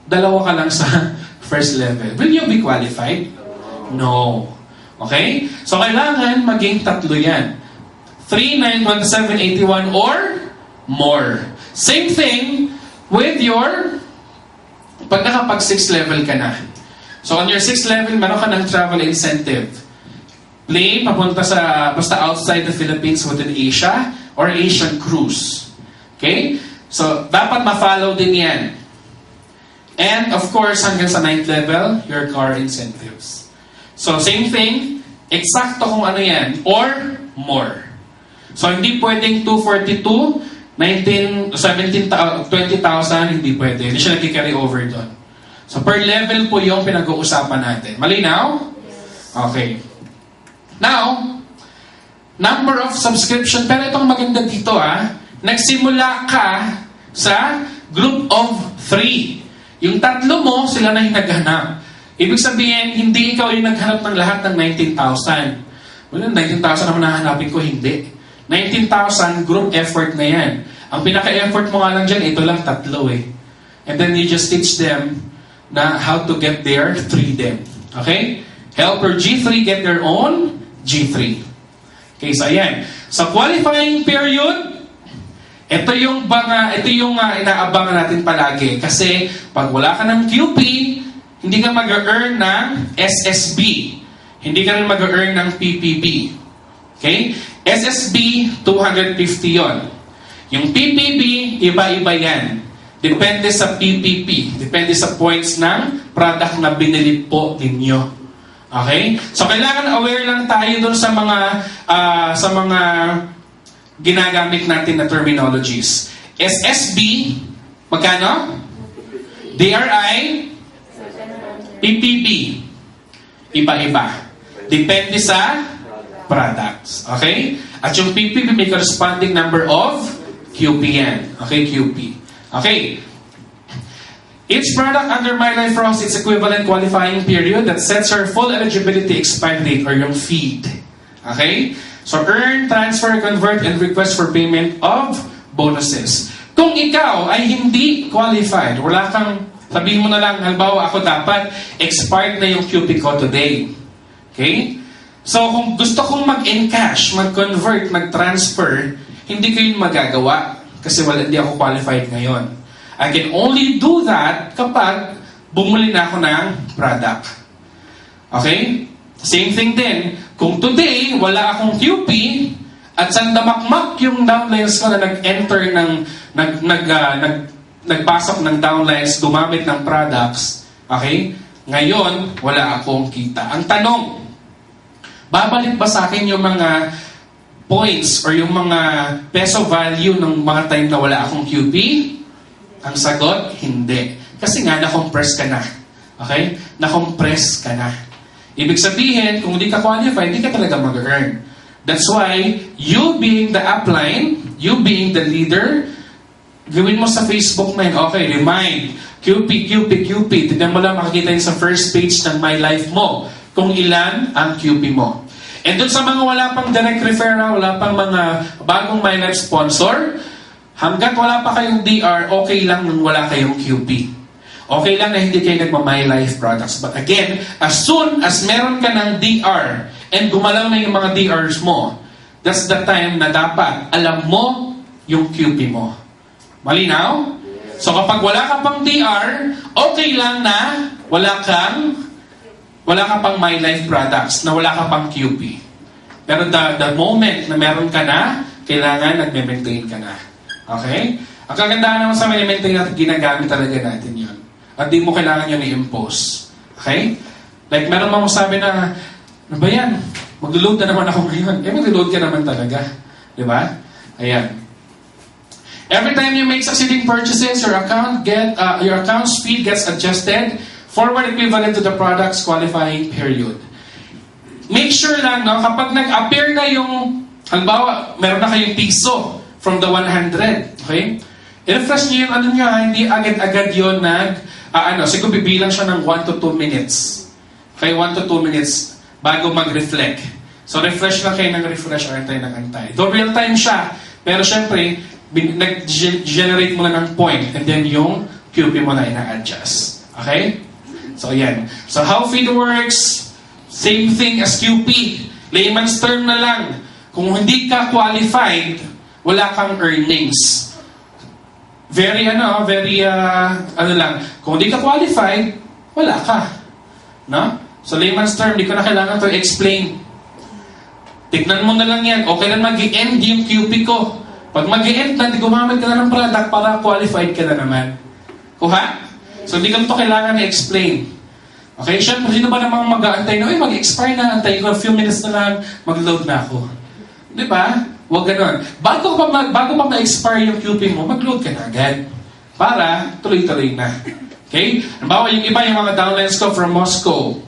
Speaker 1: dalawa ka lang sa first level. Will you be qualified? No. Okay? So, kailangan maging 3 yan. 3, 9, 27, 81 or more. Same thing with your pag nakapag 6th level ka na. So, on your 6th level, meron ka ng travel incentive. Plane, papunta sa, basta outside the Philippines within Asia or Asian cruise. Okay? So, dapat ma-follow din yan. And, of course, hanggang sa 9th level, your car incentives. So, same thing, eksakto kung ano yan, or more. So, hindi pwedeng 242, 19, 17, 20,000, hindi pwede. Hindi siya nag-carry over doon. So, per level po yung pinag-uusapan natin. Malinaw? Okay. Now, number of subscription. Pero itong maganda dito, nagsimula ka sa group of 3. Yung 3 mo, sila na yung naghanap. Ibig sabihin, hindi ikaw yung naghanap ng lahat ng 19,000. Well, 19,000 naman nahanapin ko, hindi. 19,000, group effort na yan. Ang pinaka-effort mo nga lang dyan, ito lang 3 eh. And then you just teach them na how to get there, 3 them. Okay? Helper G3 get their own G3. Okay, so ayan. Sa qualifying period, ito yung inaabangan natin palagi. Kasi pag wala ka ng QP, hindi ka mag-earn ng SSB. Hindi ka rin mag-earn ng PPB. Okay? SSB, 250 yon. Yung PPB, iba-iba yan. Depende sa PPP. Depende sa points ng product na binili po ninyo. Okay? So, kailangan aware lang tayo dun sa mga ginagamit natin na terminologies. SSB, magkano? DRI, PPB. Iba-iba. Depende sa products. Okay? At yung PPB may corresponding number of QPN. Okay, QP. Okay. Each product under My Life Pro has its equivalent qualifying period that sets your full eligibility expiry date or yung feed. Okay? So, earn, transfer, convert, and request for payment of bonuses. Kung ikaw ay hindi qualified, wala kang, sabihin mo na lang, halimbawa ako dapat, expired na yung QP ko today. Okay? So, kung gusto kong mag-encash, mag-convert, mag-transfer, hindi ko yun magagawa kasi hindi ako qualified ngayon. I can only do that kapag bumuli na ako ng product. Okay? Same thing din. Kung today, wala akong QP, at sandamakmak yung downlines ko na nag-enter ng, nagpasok ng downlines, gumamit ng products, okay? Ngayon, wala akong kita. Ang tanong, babalik ba sa akin yung mga points or yung mga peso value ng mga time na wala akong QP? Ang sagot, hindi. Kasi nga, na-compress ka na. Okay? Na-compress ka na. Ibig sabihin, kung hindi ka qualified, hindi ka talaga mag-earn. That's why, you being the upline, you being the leader, gawin mo sa Facebook mo yun, okay, remind, QP. Tignan mo lang, makikita yun sa first page ng My Life mo, kung ilan ang QP mo. And dun sa mga wala pang direct referral, wala pang mga bagong My Life sponsor, hanggat wala pa kayong DR, okay lang nung wala kayong QP. Okay lang na hindi kayo nagma-My Life products. But again, as soon as meron ka ng DR and gumalaw na yung mga DRs mo, that's the time na dapat alam mo yung QP mo. Malinaw? So kapag wala ka pang DR, okay lang na wala ka pang My Life products, na wala ka pang QP. Pero the moment na meron ka na, kailangan nagme-maintain ka na. Okay? Ang kagandahan naman sa maintain natin, ginagamit talaga natin yun. At di mo kailangan yun i-impose. Okay? Like, meron mga sabi na, ano ba yan? Mag-load na naman ako ngayon. Mag-load ka naman talaga. Di ba? Ayan. Every time you make succeeding purchases, your account speed gets adjusted forward equivalent to the product's qualifying period. Make sure lang, no, kapag nag-appear na yung, halimbawa, meron na kayong piso from the 100. Okay? I-refresh nyo yung nyo, hindi agad-agad yun siguro bibilang siya ng 1 to 2 minutes. Okay, 1 to 2 minutes bago mag-reflect. So, refresh lang kayo ng refresh or antay ng antay. Though real time siya, pero syempre, nag-generate mo lang ng point and then yung QP mo na ina-adjust. Okay? So, yan. So, how feed works, same thing as QP. Layman's term na lang. Kung hindi ka qualified, wala kang earnings. Kung hindi ka qualified, wala ka. No? So, layman's term, di ko na kailangan to explain. Tignan mo na lang yan. Okay lang mag-i-end yung QP ko. Pag mag-i-end na, di gumamit ka na ng product para qualified ka na naman. Kuha? So, di ko to kailangan i-explain. Okay? Siyempre, sino ba namang mag-aantay na, mag-expire na, antay ko, a few minutes na lang, mag-load na ako. Di ba? Huwag ganon. Bago pa ma-expire yung QP mo, mag-load ka na agad. Para tuloy-tuloy na. Okay? Halimbawa, yung iba, yung mga downlines ko from Moscow,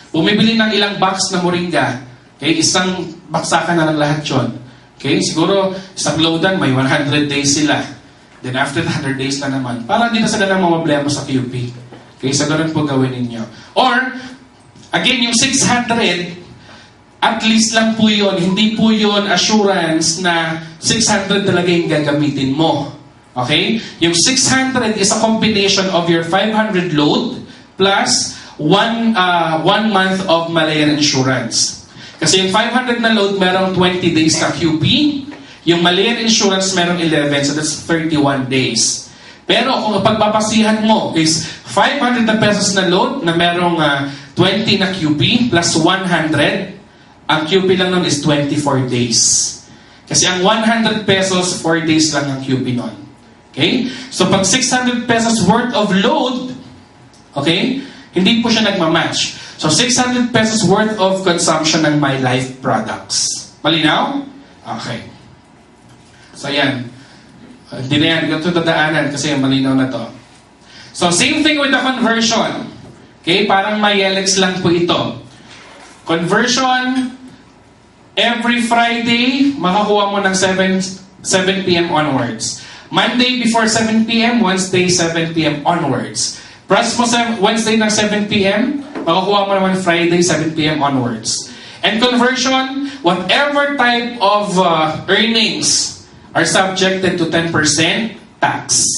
Speaker 1: bumibili ng ilang box na moringa. Okay? Isang baksakan na lang lahat yun. Okay? Siguro, isang loadan, may 100 days sila. Then after 100 days na naman, para hindi na sila nang mamablema sa QP. Okay? So, ganun po gawin ninyo. Or, again, yung 600, at least lang po yun. Hindi po yun assurance na 600 talaga yung gagamitin mo. Okay? Yung 600 is a combination of your 500 load plus one month of Malayan insurance. Kasi yung 500 na load, merong 20 days na QP. Yung Malayan insurance, merong 11. So that's 31 days. Pero kung pagpapasihan mo is 500 na pesos na load na merong 20 na QP plus 100, ang QP lang nun is 24 days. Kasi ang 100 pesos, 4 days lang ang QP nun. Okay? So pag 600 pesos worth of load, okay, hindi po siya nagmamatch. So 600 pesos worth of consumption ng My Life products. Malinaw? Okay. So yan. Hindi na yan. Ganito dadaanan kasi malinaw na to. So same thing with the conversion. Okay? Parang may LX lang po ito. Conversion, every Friday, makakuha mo ng 7 p.m. onwards. Monday before 7 p.m., Wednesday 7 p.m. onwards. Press mo Wednesday ng 7 p.m., makakuha mo naman Friday 7 p.m. onwards. And conversion, whatever type of earnings are subjected to 10% tax.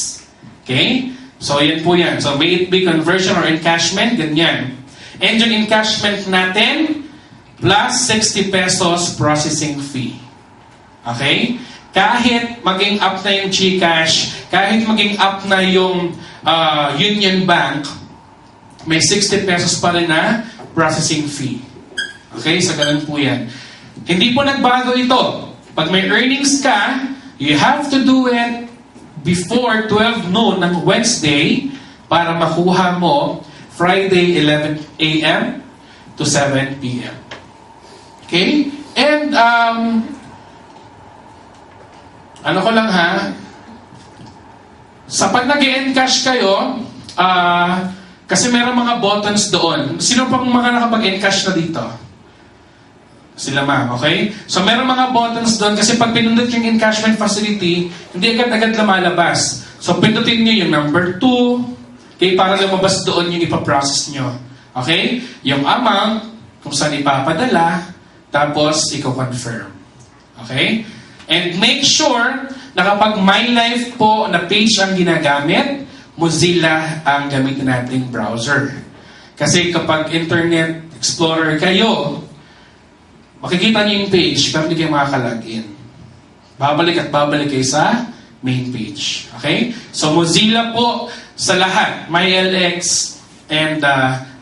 Speaker 1: Okay? So, yan po yan. So, may it be conversion or encashment, ganyan. And yung encashment natin, plus 60 pesos processing fee. Okay? Kahit maging up na yung GCash, kahit maging up na yung Union Bank, may 60 pesos pa rin na processing fee. Okay? So, ganun po yan. Hindi po nagbago ito. Pag may earnings ka, you have to do it before 12 noon ng Wednesday para makuha mo Friday 11 a.m. to 7 p.m. Okay? And, ano ko lang ha, sa pag nag-encash kayo, kasi meron mga buttons doon. Sino pang mga nakapag-encash na dito? Sila ma'am, okay? So meron mga buttons doon kasi pag pinundot yung encashment facility, hindi agad-agad lumalabas. So pindutin nyo yung number 2, okay, para lumabas doon yung ipaprocess nyo. Okay? Yung amount, kung saan ipapadala, tapos i-confirm. Okay? And make sure na kapag MyLife po na page ang ginagamit, Mozilla ang gamitin nating browser. Kasi kapag Internet Explorer kayo, makikita niyo yung page pero hindi kayo makakalogin. Babalik at babalik kayo sa main page. Okay? So Mozilla po sa lahat, MyLX and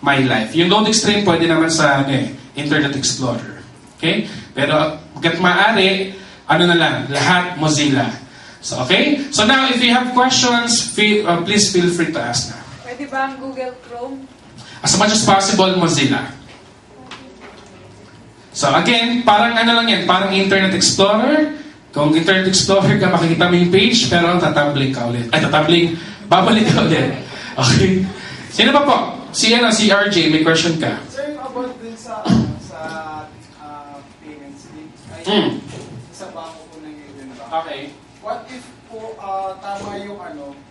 Speaker 1: MyLife. Yung load extreme pwede naman sa Internet Explorer. Okay? Pero hanggat maaari, ano na lang, lahat Mozilla. So, okay? So now, if you have questions, please feel free to ask na.
Speaker 2: Pwede ba ang Google Chrome?
Speaker 1: As much as possible, Mozilla. So again, parang ano lang yan, parang Internet Explorer. Kung Internet Explorer ka, makikita mo yung page, pero tatumbling ka ulit. Ay, tatumbling, babalik ka ulit. Okay? Sino pa po? Si RJ, may question ka?
Speaker 3: Sir, about din sa payments link. Sa bangko po ng Union Bank.
Speaker 1: Okay.
Speaker 3: What if po tama yung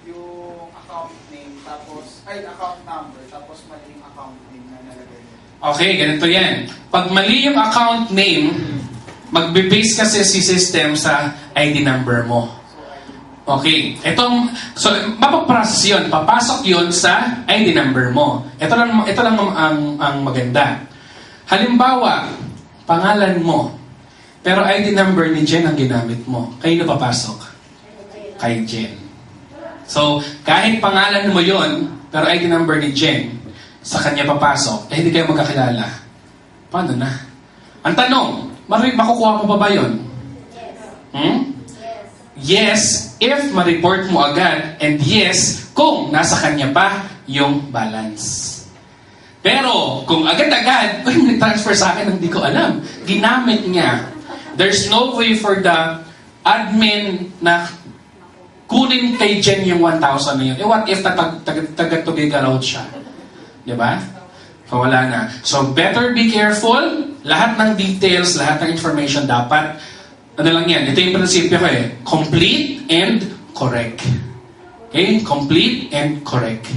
Speaker 3: yung account name tapos account number tapos mali yung account name na nalagay niyo?
Speaker 1: Okay, ganito yan. Pag mali yung account name, magbe-base kasi si system sa ID number mo. Okay, so mapaprocess yun. Papasok yun sa ID number mo. Ito lang ang maganda. Halimbawa, pangalan mo, pero ID number ni Jen ang ginamit mo. Kayo na papasok? Kay Jen. So, kahit pangalan mo yon, pero ID number ni Jen, sa kanya papasok, hindi kayo magkakilala. Paano na? Ang tanong, makukuha mo pa ba yun? Yes, if ma-report mo agad, and yes, kung nasa kanya pa yung balance. Pero, kung agad-agad, may transfer sa akin, hindi ko alam. Ginamit niya. There's no way for the admin na kunin kay Jen yung 1,000 na yun. What if taga-Tubiga Road siya? Diba? So, wala na. So, better be careful. Lahat ng details, lahat ng information dapat, ano lang yan, ito yung prinsipyo ko complete and correct. Okay? Complete and correct.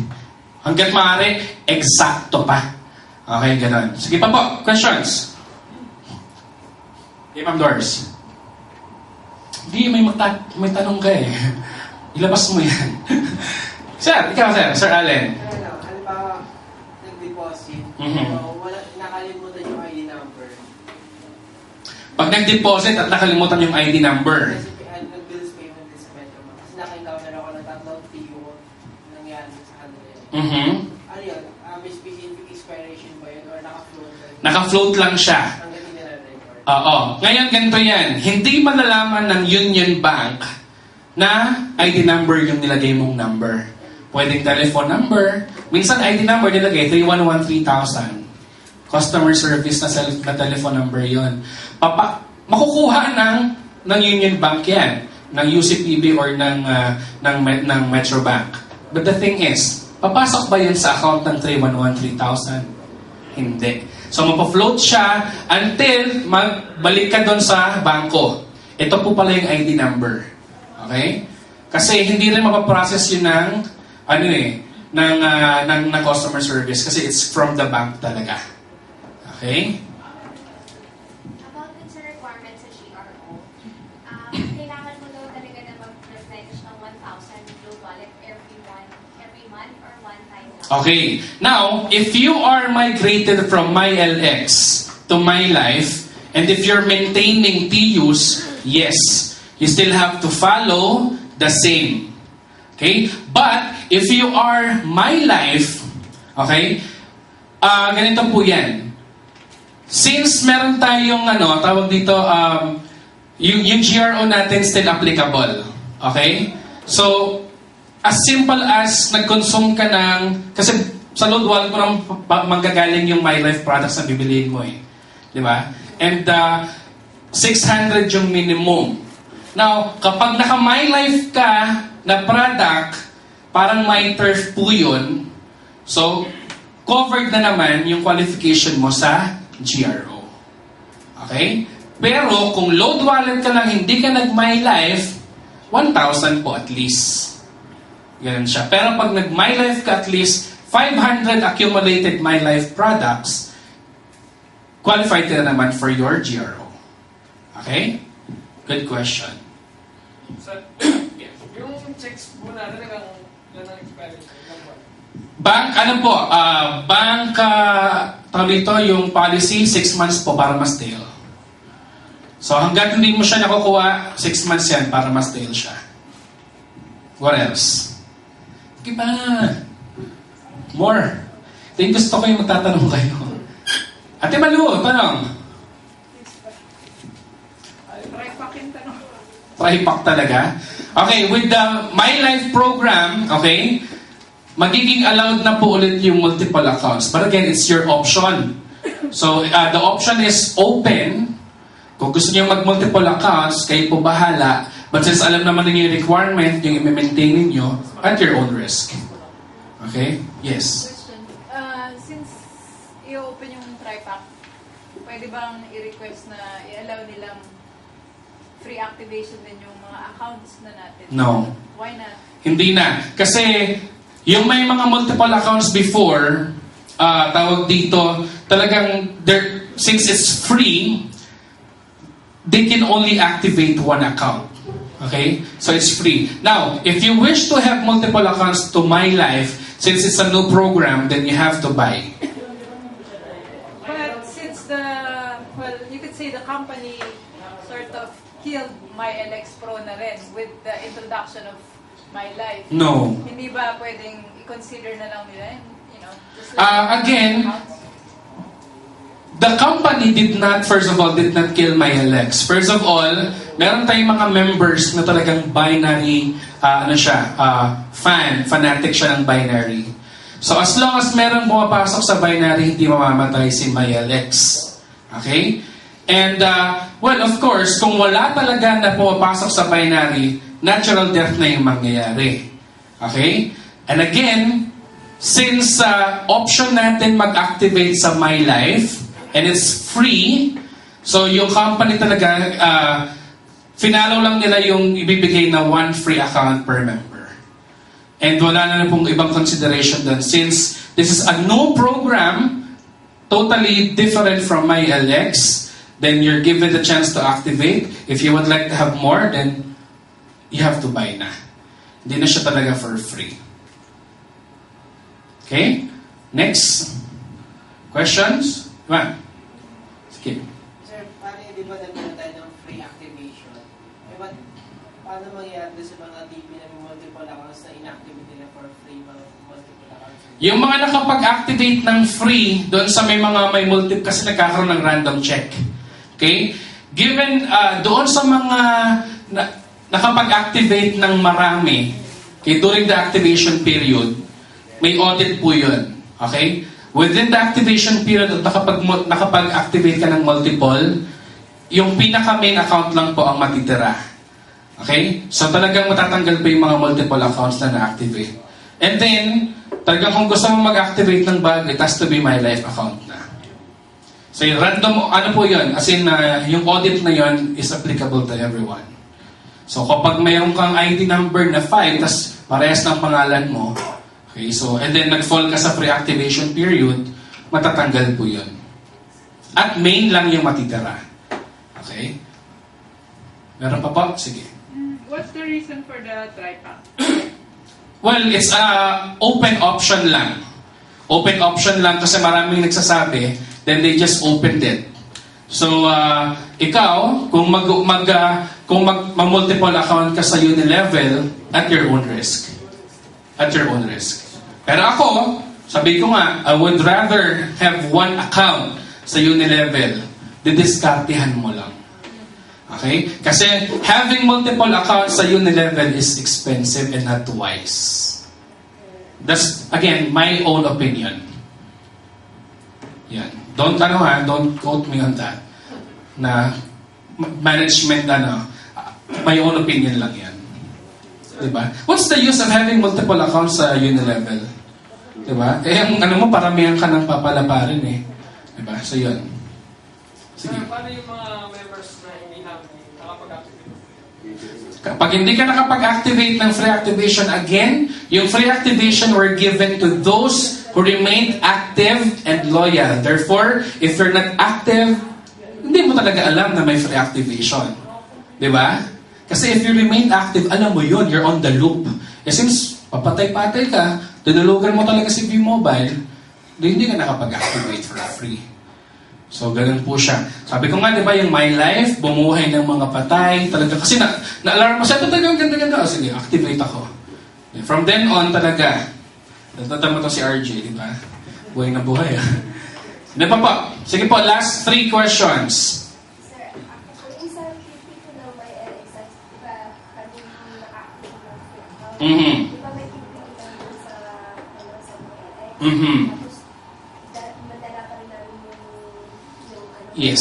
Speaker 1: Hanggat maaari, eksakto pa. Okay, ganun. Sige pa po, questions? Okay, Ma'am Doris. Hindi, may tanong ka Ilabas mo yan. Sir, ikaw Sir Allen.
Speaker 4: Halimbawa, nag-deposit, nakalimutan yung ID number.
Speaker 1: Pag nag-deposit at nakalimutan yung ID number.
Speaker 4: Kasi nag-bills payment din sa Metrobank. Kasi naka-encounter ako ng tatlong PO nangyari sa kanila. Ano yun? May specific expiration ba yun? Or naka-float ba yun?
Speaker 1: Naka-float lang siya.
Speaker 4: Hanggang hindi nila-record.
Speaker 1: Oo. Ngayon, ganito yan. Hindi malalaman ng Union Bank na ID number yung nilagay mong number. Pwedeng telephone number. Minsan ID number nilagay 3113,000. Customer service na telephone number yon. Makukuha ng Union Bank yan, ng UCPB or ng Metrobank. But the thing is, papasok ba yun sa account ng 3113,000? Hindi. So mapafloat siya until magbalik ka doon sa bangko. Ito po pala yung ID number. Okay? Kasi hindi rin mapaprocess yun ng customer service kasi it's from the bank talaga. Okay?
Speaker 5: About dun sa requirements sa GRO, kailangan mo daw every month or one time?
Speaker 1: Okay. Now, if you are migrated from MyLX to MyLife, and if you're maintaining TUs, yes, you still have to follow the same. Okay? But, if you are MyLife, okay, ganito po yan. Since meron tayong, tawag dito, yung GRO natin still applicable. Okay? So, as simple as nag-consume ka ng, kasi sa load wallet mo nang manggagaling yung MyLife products na bibiliin mo eh. Di ba? And 600 yung minimum. Now, kapag naka-MyLife ka na product, parang MyTurf po yun. So, covered na naman yung qualification mo sa GRO. Okay? Pero, kung load wallet ka lang, hindi ka nag-MyLife, 1,000 po at least. Ganun siya. Pero pag nag-MyLife ka at least 500 accumulated MyLife products, qualified ka na naman for your GRO. Okay? Good question.
Speaker 6: So, yung checks po natin, ilang expiration?
Speaker 1: Bank, tawag dito, yung policy, 6 months po para ma-stale. So hanggat hindi mo siya nakukuha, 6 months yan para ma-stale siya. What else? Diba? More. Then gusto ko yung magtatanong kayo. Ate Malu, tanong.
Speaker 2: Tripakin tanong.
Speaker 1: Tripack talaga. Okay, with the MyLife program, okay, magiging allowed na po ulit yung multiple accounts. But again, it's your option. So, the option is open. Kung gusto niyo mag-multiple accounts, kayo po bahala. But since alam naman ninyo yung requirement, yung i-maintain ninyo, at your own risk. Okay? Yes.
Speaker 2: Question. Since i-open yung tripack, pwede bang i-request na i-allow nilang free activation din yung mga accounts na natin?
Speaker 1: No.
Speaker 2: Why not?
Speaker 1: Hindi na. Kasi, yung may mga multiple accounts before, tawag dito, talagang, since it's free, they can only activate one account. Okay? So it's free. Now, if you wish to have multiple accounts to MyLife, since it's a new program, then you have to buy.
Speaker 2: But since you could say the company sort of killed MyLX Pro na rin with the introduction of MyLife.
Speaker 1: No.
Speaker 2: Hindi ba pwedeng i-consider na lang nila, just
Speaker 1: Again,
Speaker 2: accounts?
Speaker 1: the company did not kill MyLX. First of all, meron tayong mga members na talagang binary, fanatic siya ng binary. So as long as meron pumapasok sa binary, hindi mamamatay si MyLX. Okay? And, well, of course, kung wala talaga na pumapasok sa binary, natural death na yung mangyayari. Okay? And again, since option natin mag-activate sa MyLife, and it's free, so yung company talaga, finalo lang nila yung ibibigay na 1 free account per member. And wala na pong ibang consideration doon. Since this is a new program, totally different from MyLX, then you're given the chance to activate. If you would like to have more, then you have to buy na. Hindi na siya talaga for free. Okay? Next. Questions? One. Sige.
Speaker 4: Sir, paano di ba nagkaroon tayo ng free activation? Paano mangyayari sa mga TV na multiple accounts na inactivate nila for free multiple accounts?
Speaker 1: Yung mga nakapag-activate ng free, doon sa may multiple, kasi nagkakaroon ng random check. Okay? Given, doon sa mga nakapag-activate ng marami, okay, during the activation period, may audit po yun. Okay? Within the activation period at nakapag-activate ka ng multiple, yung pinaka-main account lang po ang matitira. Okay? So talagang matatanggal pa yung mga multiple accounts na na-activate. And then, talagang kung gusto mo mag-activate ng bag, it has to be MyLife account na. So yung random, ano po yun? As in, yung audit na yun is applicable to everyone. So kapag mayroon kang ID number na 5, tas parehas ng pangalan mo, okay, so, and then nag-fall ka sa pre-activation period, matatanggal po yun. At main lang yung matitira. Okay? Meron pa po? Sige.
Speaker 2: What's the reason for the tripack?
Speaker 1: Well, it's open option lang. Open option lang kasi maraming nagsasabi, then they just opened it. So, ikaw, kung mag-multiple account ka sa Unilevel, at your own risk. At your own risk. Pero ako, sabi ko nga, I would rather have one account sa Unilevel. Didiskartehan mo lang. Okay? Kasi having multiple accounts sa Unilevel is expensive and not wise. That's, again, my own opinion. Yan. Don't quote me on that. Na management, my own opinion lang yan. Diba? What's the use of having multiple accounts sa Unilevel? Diba? Ang mo, paramihan ka ng papalaparin eh. Diba? So yun. Sige.
Speaker 6: Paano yung mga members na hindi nakapag-activate?
Speaker 1: Kapag hindi ka nakapag-activate ng free activation, again, yung free activation were given to those who remained active and loyal. Therefore, if you're not active, hindi mo talaga alam na may free activation. Diba? Kasi if you remain active, alam mo yun, you're on the loop. Since papatay-patay ka, dinulugan mo talaga si V-Mobile, hindi ka nakapag-activate for free. So, ganun po siya. Sabi ko nga, di ba, yung My Life, bumuhay ng mga patay, talaga, kasi na-alarm mo, sabi talaga, ganda-ganda. O, sige, activate ako. From then on, talaga, natatama to si RJ, di ba? Buhay na buhay, ah. Di ba po? Sige po, last 3 questions.
Speaker 5: Sir, actually, sa QP ko na may LX, di ba, kami yung naka-active ng free account?
Speaker 1: Mhm.
Speaker 5: Di ba may QP ko lang sa may LX?
Speaker 1: Mhm.
Speaker 5: Tapos, madala pa rin namin yung
Speaker 1: Yes.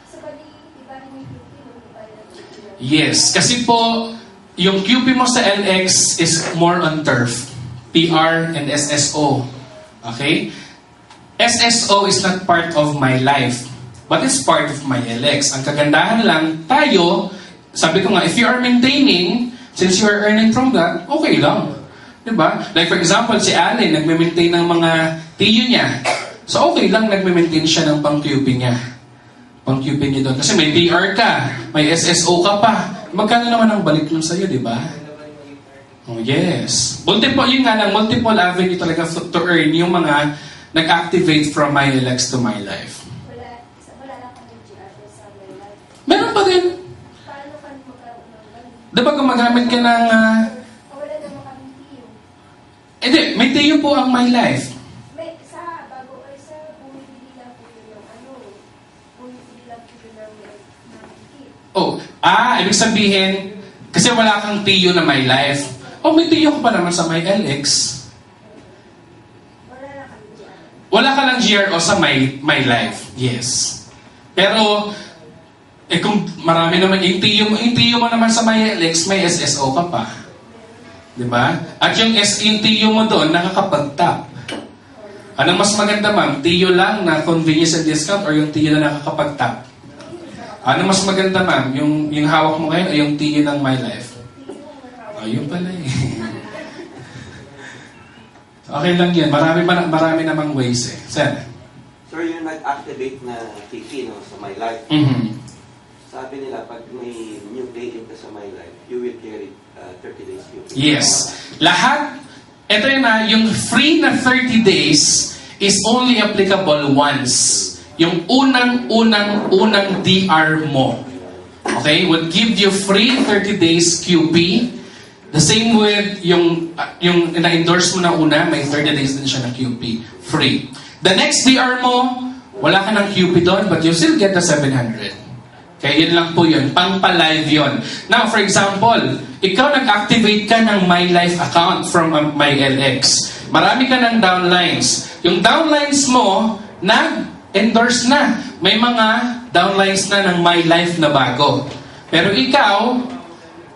Speaker 5: So, bali, iba rin yung QP, iba rin ang QP lang.
Speaker 1: Yes. Kasi po, yung QP mo sa LX is more on turf. PR and SSO. Okay? SSO is not part of my life, but it's part of my LX. Ang kagandahan lang, tayo, sabi ko nga, if you are maintaining, since you are earning from that, okay lang. Diba? Like for example, si Allen, nagme-maintain ng mga tiyo niya. So okay lang, nagme-maintain siya ng pang-QP niya. Pang-QP niya doon. Kasi may PR ka, may SSO ka pa. Magkano naman ang balik nun sa'yo, diba? Oh, yes. Multiple, yun nga lang, multiple avenue talaga to earn yung mga nag-activate from my LX to my life.
Speaker 5: Wala lang kami GR sa may life.
Speaker 1: Meron pa din.
Speaker 5: Paano kami magkaroon ng ganun?
Speaker 1: Diba gumagamit ka ng...
Speaker 5: Wala naman kami tiyo.
Speaker 1: Hindi, may tiyo po ang my life.
Speaker 5: May sa bago ay sa bumibili lang po yun ng bumibili lang po yun ng kit.
Speaker 1: Oh, ibig sabihin, kasi wala kang tiyo na my life. Oh, may tiyo ko pa naman sa my LX.
Speaker 5: Wala lang kami GR.
Speaker 1: Wala ka lang GRO sa my life. Yes. Pero, kung marami naman, yung tiyo mo naman sa my LX, may SSO ka pa. Diba? At yung tiyo mo doon, nakakapag-tap. Anong mas maganda, ma'am? Tiyo lang na convenience and discount or yung tiyo na nakakapag-tap? Ano mas maganda, ma'am? Yung hawak mo ngayon o yung tiyo ng my life? Ayun pala eh. Okay lang yan. Marami namang ways eh. Sir?
Speaker 7: Sir, yung nag-activate na KP sa My Life,
Speaker 1: Mhm.
Speaker 7: sabi nila pag may new pay-in ka sa My Life, you will carry 30 days QP.
Speaker 1: Yes. Lahat, ito yun yung free na 30 days is only applicable once. Yung unang DR mo. Okay? Would give you free 30 days QP. The same with yung na-endorse mo na una, may 30 days din siya na QP. Free. The next DR mo, wala ka ng QP doon, but you still get the 700. Kaya yun lang po yun. Pang-pa-live yun. Now, for example, ikaw nag-activate ka ng My Life account from My LX. Marami ka ng downlines. Yung downlines mo, nag-endorse na. May mga downlines na ng My Life na bago. Pero ikaw,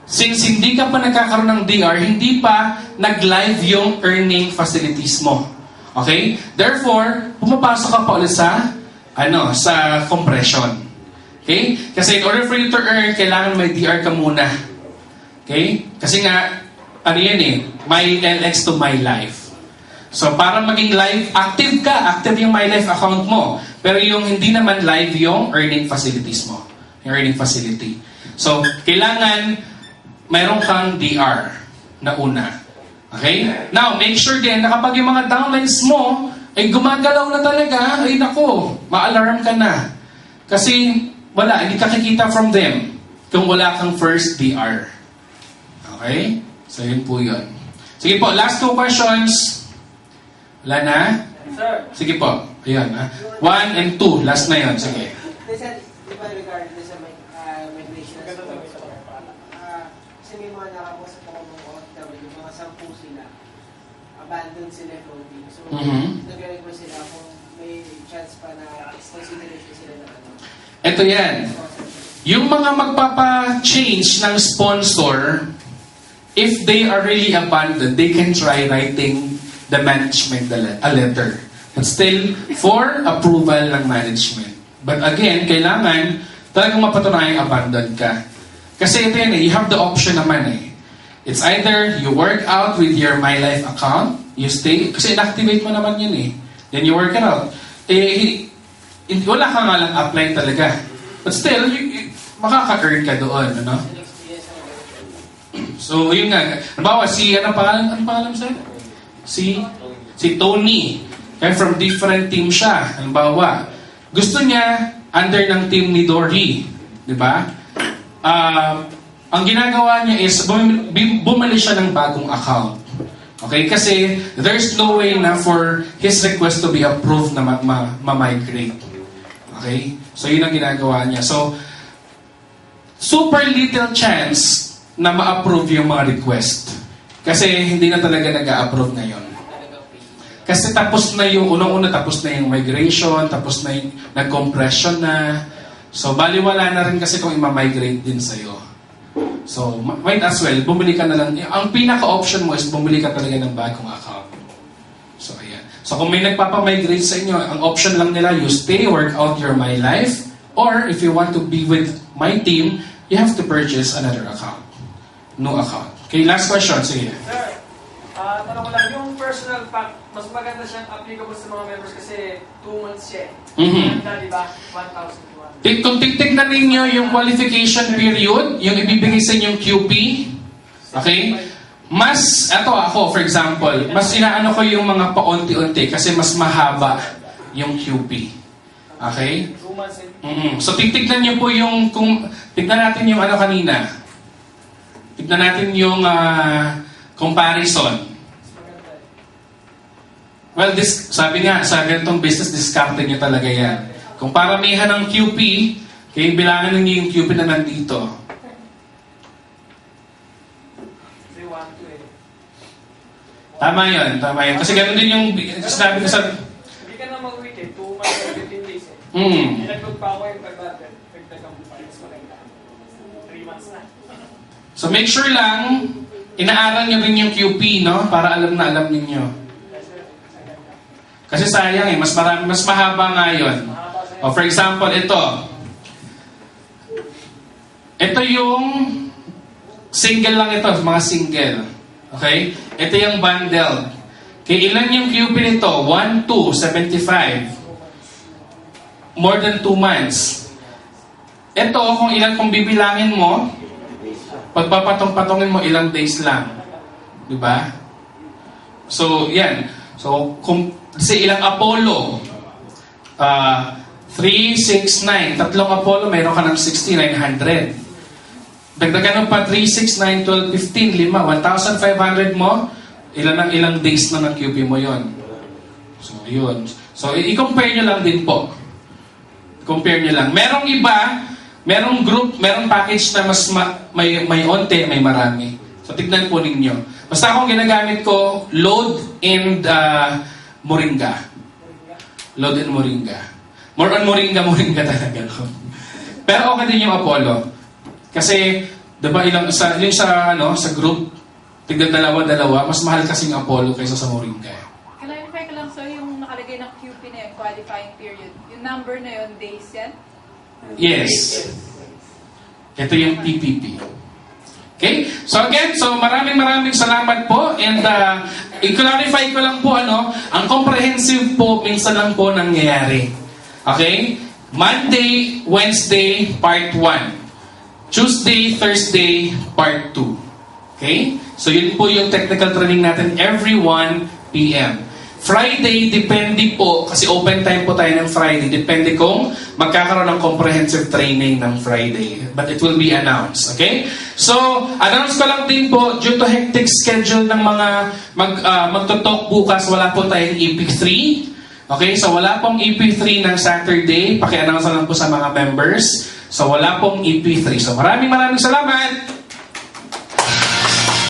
Speaker 1: since hindi ka pa nagkakaroon ng DR, hindi pa nag-live yung earning facilities mo. Okay? Therefore, pumapasok ka pa ulit sa compression. Okay? Kasi in order for you to earn, kailangan may DR ka muna. Okay? Kasi nga, My LX to My Life. So, para maging live, active yung My Life account mo. Pero yung hindi naman live yung earning facilities mo. Yung earning facility. So, kailangan mayroon kang DR na una. Okay? Now, make sure din na kapag yung mga downlines mo ay gumagalaw na talaga, ay nako, ma-alarm ka na. Kasi wala, hindi ka kikita from them kung wala kang first DR. Okay? So, yun po yun. Sige po, last 2 questions. Wala na?
Speaker 6: Sir,
Speaker 1: Sige po. Ayan. 1 and 2. Last na yun. Sige.
Speaker 4: Di ba regarding sa migration na kasi may mga nakakusap ako ng OFW, mga 10 sila, abandoned sila floating. So, nag-request sila kung may chance pa na consideration sila na ano.
Speaker 1: Ito yan. Yung mga magpapa-change ng sponsor, if they are really abandoned, they can try writing the management a letter. But still, for approval ng management. But again, kailangan talagang mapatunayan abandoned ka. Kasi ito yan you have the option naman It's either you work out with your My Life account, you stay, kasi inactivate mo naman yun Then you work it out. Wala ka nga lang apply talaga. But still, makaka-earn ka doon, ano? So, yun nga. Halimbawa, ano pangalan sir? Si Tony. Kaya from different team siya. Halimbawa, gusto niya under ng team ni Dory. Di ba? Ang ginagawa niya is, bumalik siya ng bagong account. Okay? Kasi, there's no way na for his request to be approved na ma-migrate. Okay? So, yun ang ginagawa niya. So, super little chance na ma-approve yung mga request. Kasi hindi na talaga nag-a-approve ngayon. Kasi tapos na yung, unang-una tapos na yung migration, tapos na yung nag-compression na. So, baliwala na rin kasi kung ima-migrate din sa'yo. So, might as well, bumili ka na lang. Ang pinaka-option mo is bumili ka talaga ng bagong account. So, ayan. So, kung may nagpapamigrate sa inyo, ang option lang nila, you stay, work out your My Life, or if you want to be with my team, you have to purchase another account. No account. Okay, last question. Sige.
Speaker 6: sir, tanong ko lang, yung personal pack, mas maganda siyang applicable sa mga members kasi 2 months siya Maganda, di ba? 1,000.
Speaker 1: Kung titignan ninyo yung qualification period, yung ibibigay sa inyong QP, okay? Ako for example, mas inaano ko yung mga paunti-unti kasi mas mahaba yung QP. Okay?
Speaker 6: 2 months and
Speaker 1: So titignan niyo po yung, tignan natin yung ano kanina. Tignan natin yung comparison. Well, sabi nga, sa ganitong business, discount niyo talaga yan. Kung paramihan ng QP, kaya bilangan ninyo yung QP na nandito.
Speaker 6: they want to
Speaker 1: Tama yun. Kasi ganun din yung sinabi ko sa...
Speaker 6: Hindi ka na mag-week 2 months and 15 days Nag-look pa ako yung pag-battle. Nagdagang mas maganda. 3 months na.
Speaker 1: So make sure lang, inaaral nyo rin yung QP, no? Para alam na alam ninyo. Kasi sayang mas mahaba nga yun. For example, ito. Ito yung single lang ito, mga single. Okay? Ito yung bundle. Okay, ilan yung QP nito? 1, 2, 75. More than 2 months. Ito, kung bibilangin mo, pagpapatong-patongin mo, ilang days lang. Diba? So, yan. So, ilang Apollo? 3, 6, 9. Tatlong Apollo, mayroon ka ng 6,900. Dagdagan mo pa 3, 6, 9, 12, 15, 5. 1,500 mo, ilang days na ng QP mo yon. So, yun. So, i-compare nyo lang din po. Compare nyo lang. Merong iba, merong group, merong package na mas may onte, may marami. So, tignan po ninyo. Basta akong ginagamit ko, load and moringa. Load and moringa. More on moringa talaga. Pero okay din yung Apollo. Kasi, diba sa group, tignan dalawa, mas mahal kasing Apollo kaysa sa moringa.
Speaker 2: Clarify ko lang, so yung nakalagay ng QP na yun, qualifying period, yung number na yun, days yan?
Speaker 1: Yes. Ito yung TPP. Okay? So again, maraming salamat po and i-clarify ko lang po ang comprehensive po minsan lang po nangyayari. Okay? Monday, Wednesday, part 1. Tuesday, Thursday, part 2. Okay? So yun po yung technical training natin every 1 p.m. Friday, depende po, kasi open time po tayo ng Friday, depende kung magkakaroon ng comprehensive training ng Friday. But it will be announced, okay? So, announce ko lang din po, due to hectic schedule ng mga magtutok bukas, wala po tayong EP3. Okay, so wala pong EP3 ng Saturday, paki-announce lang po sa mga members. So wala pong EP3. So maraming salamat!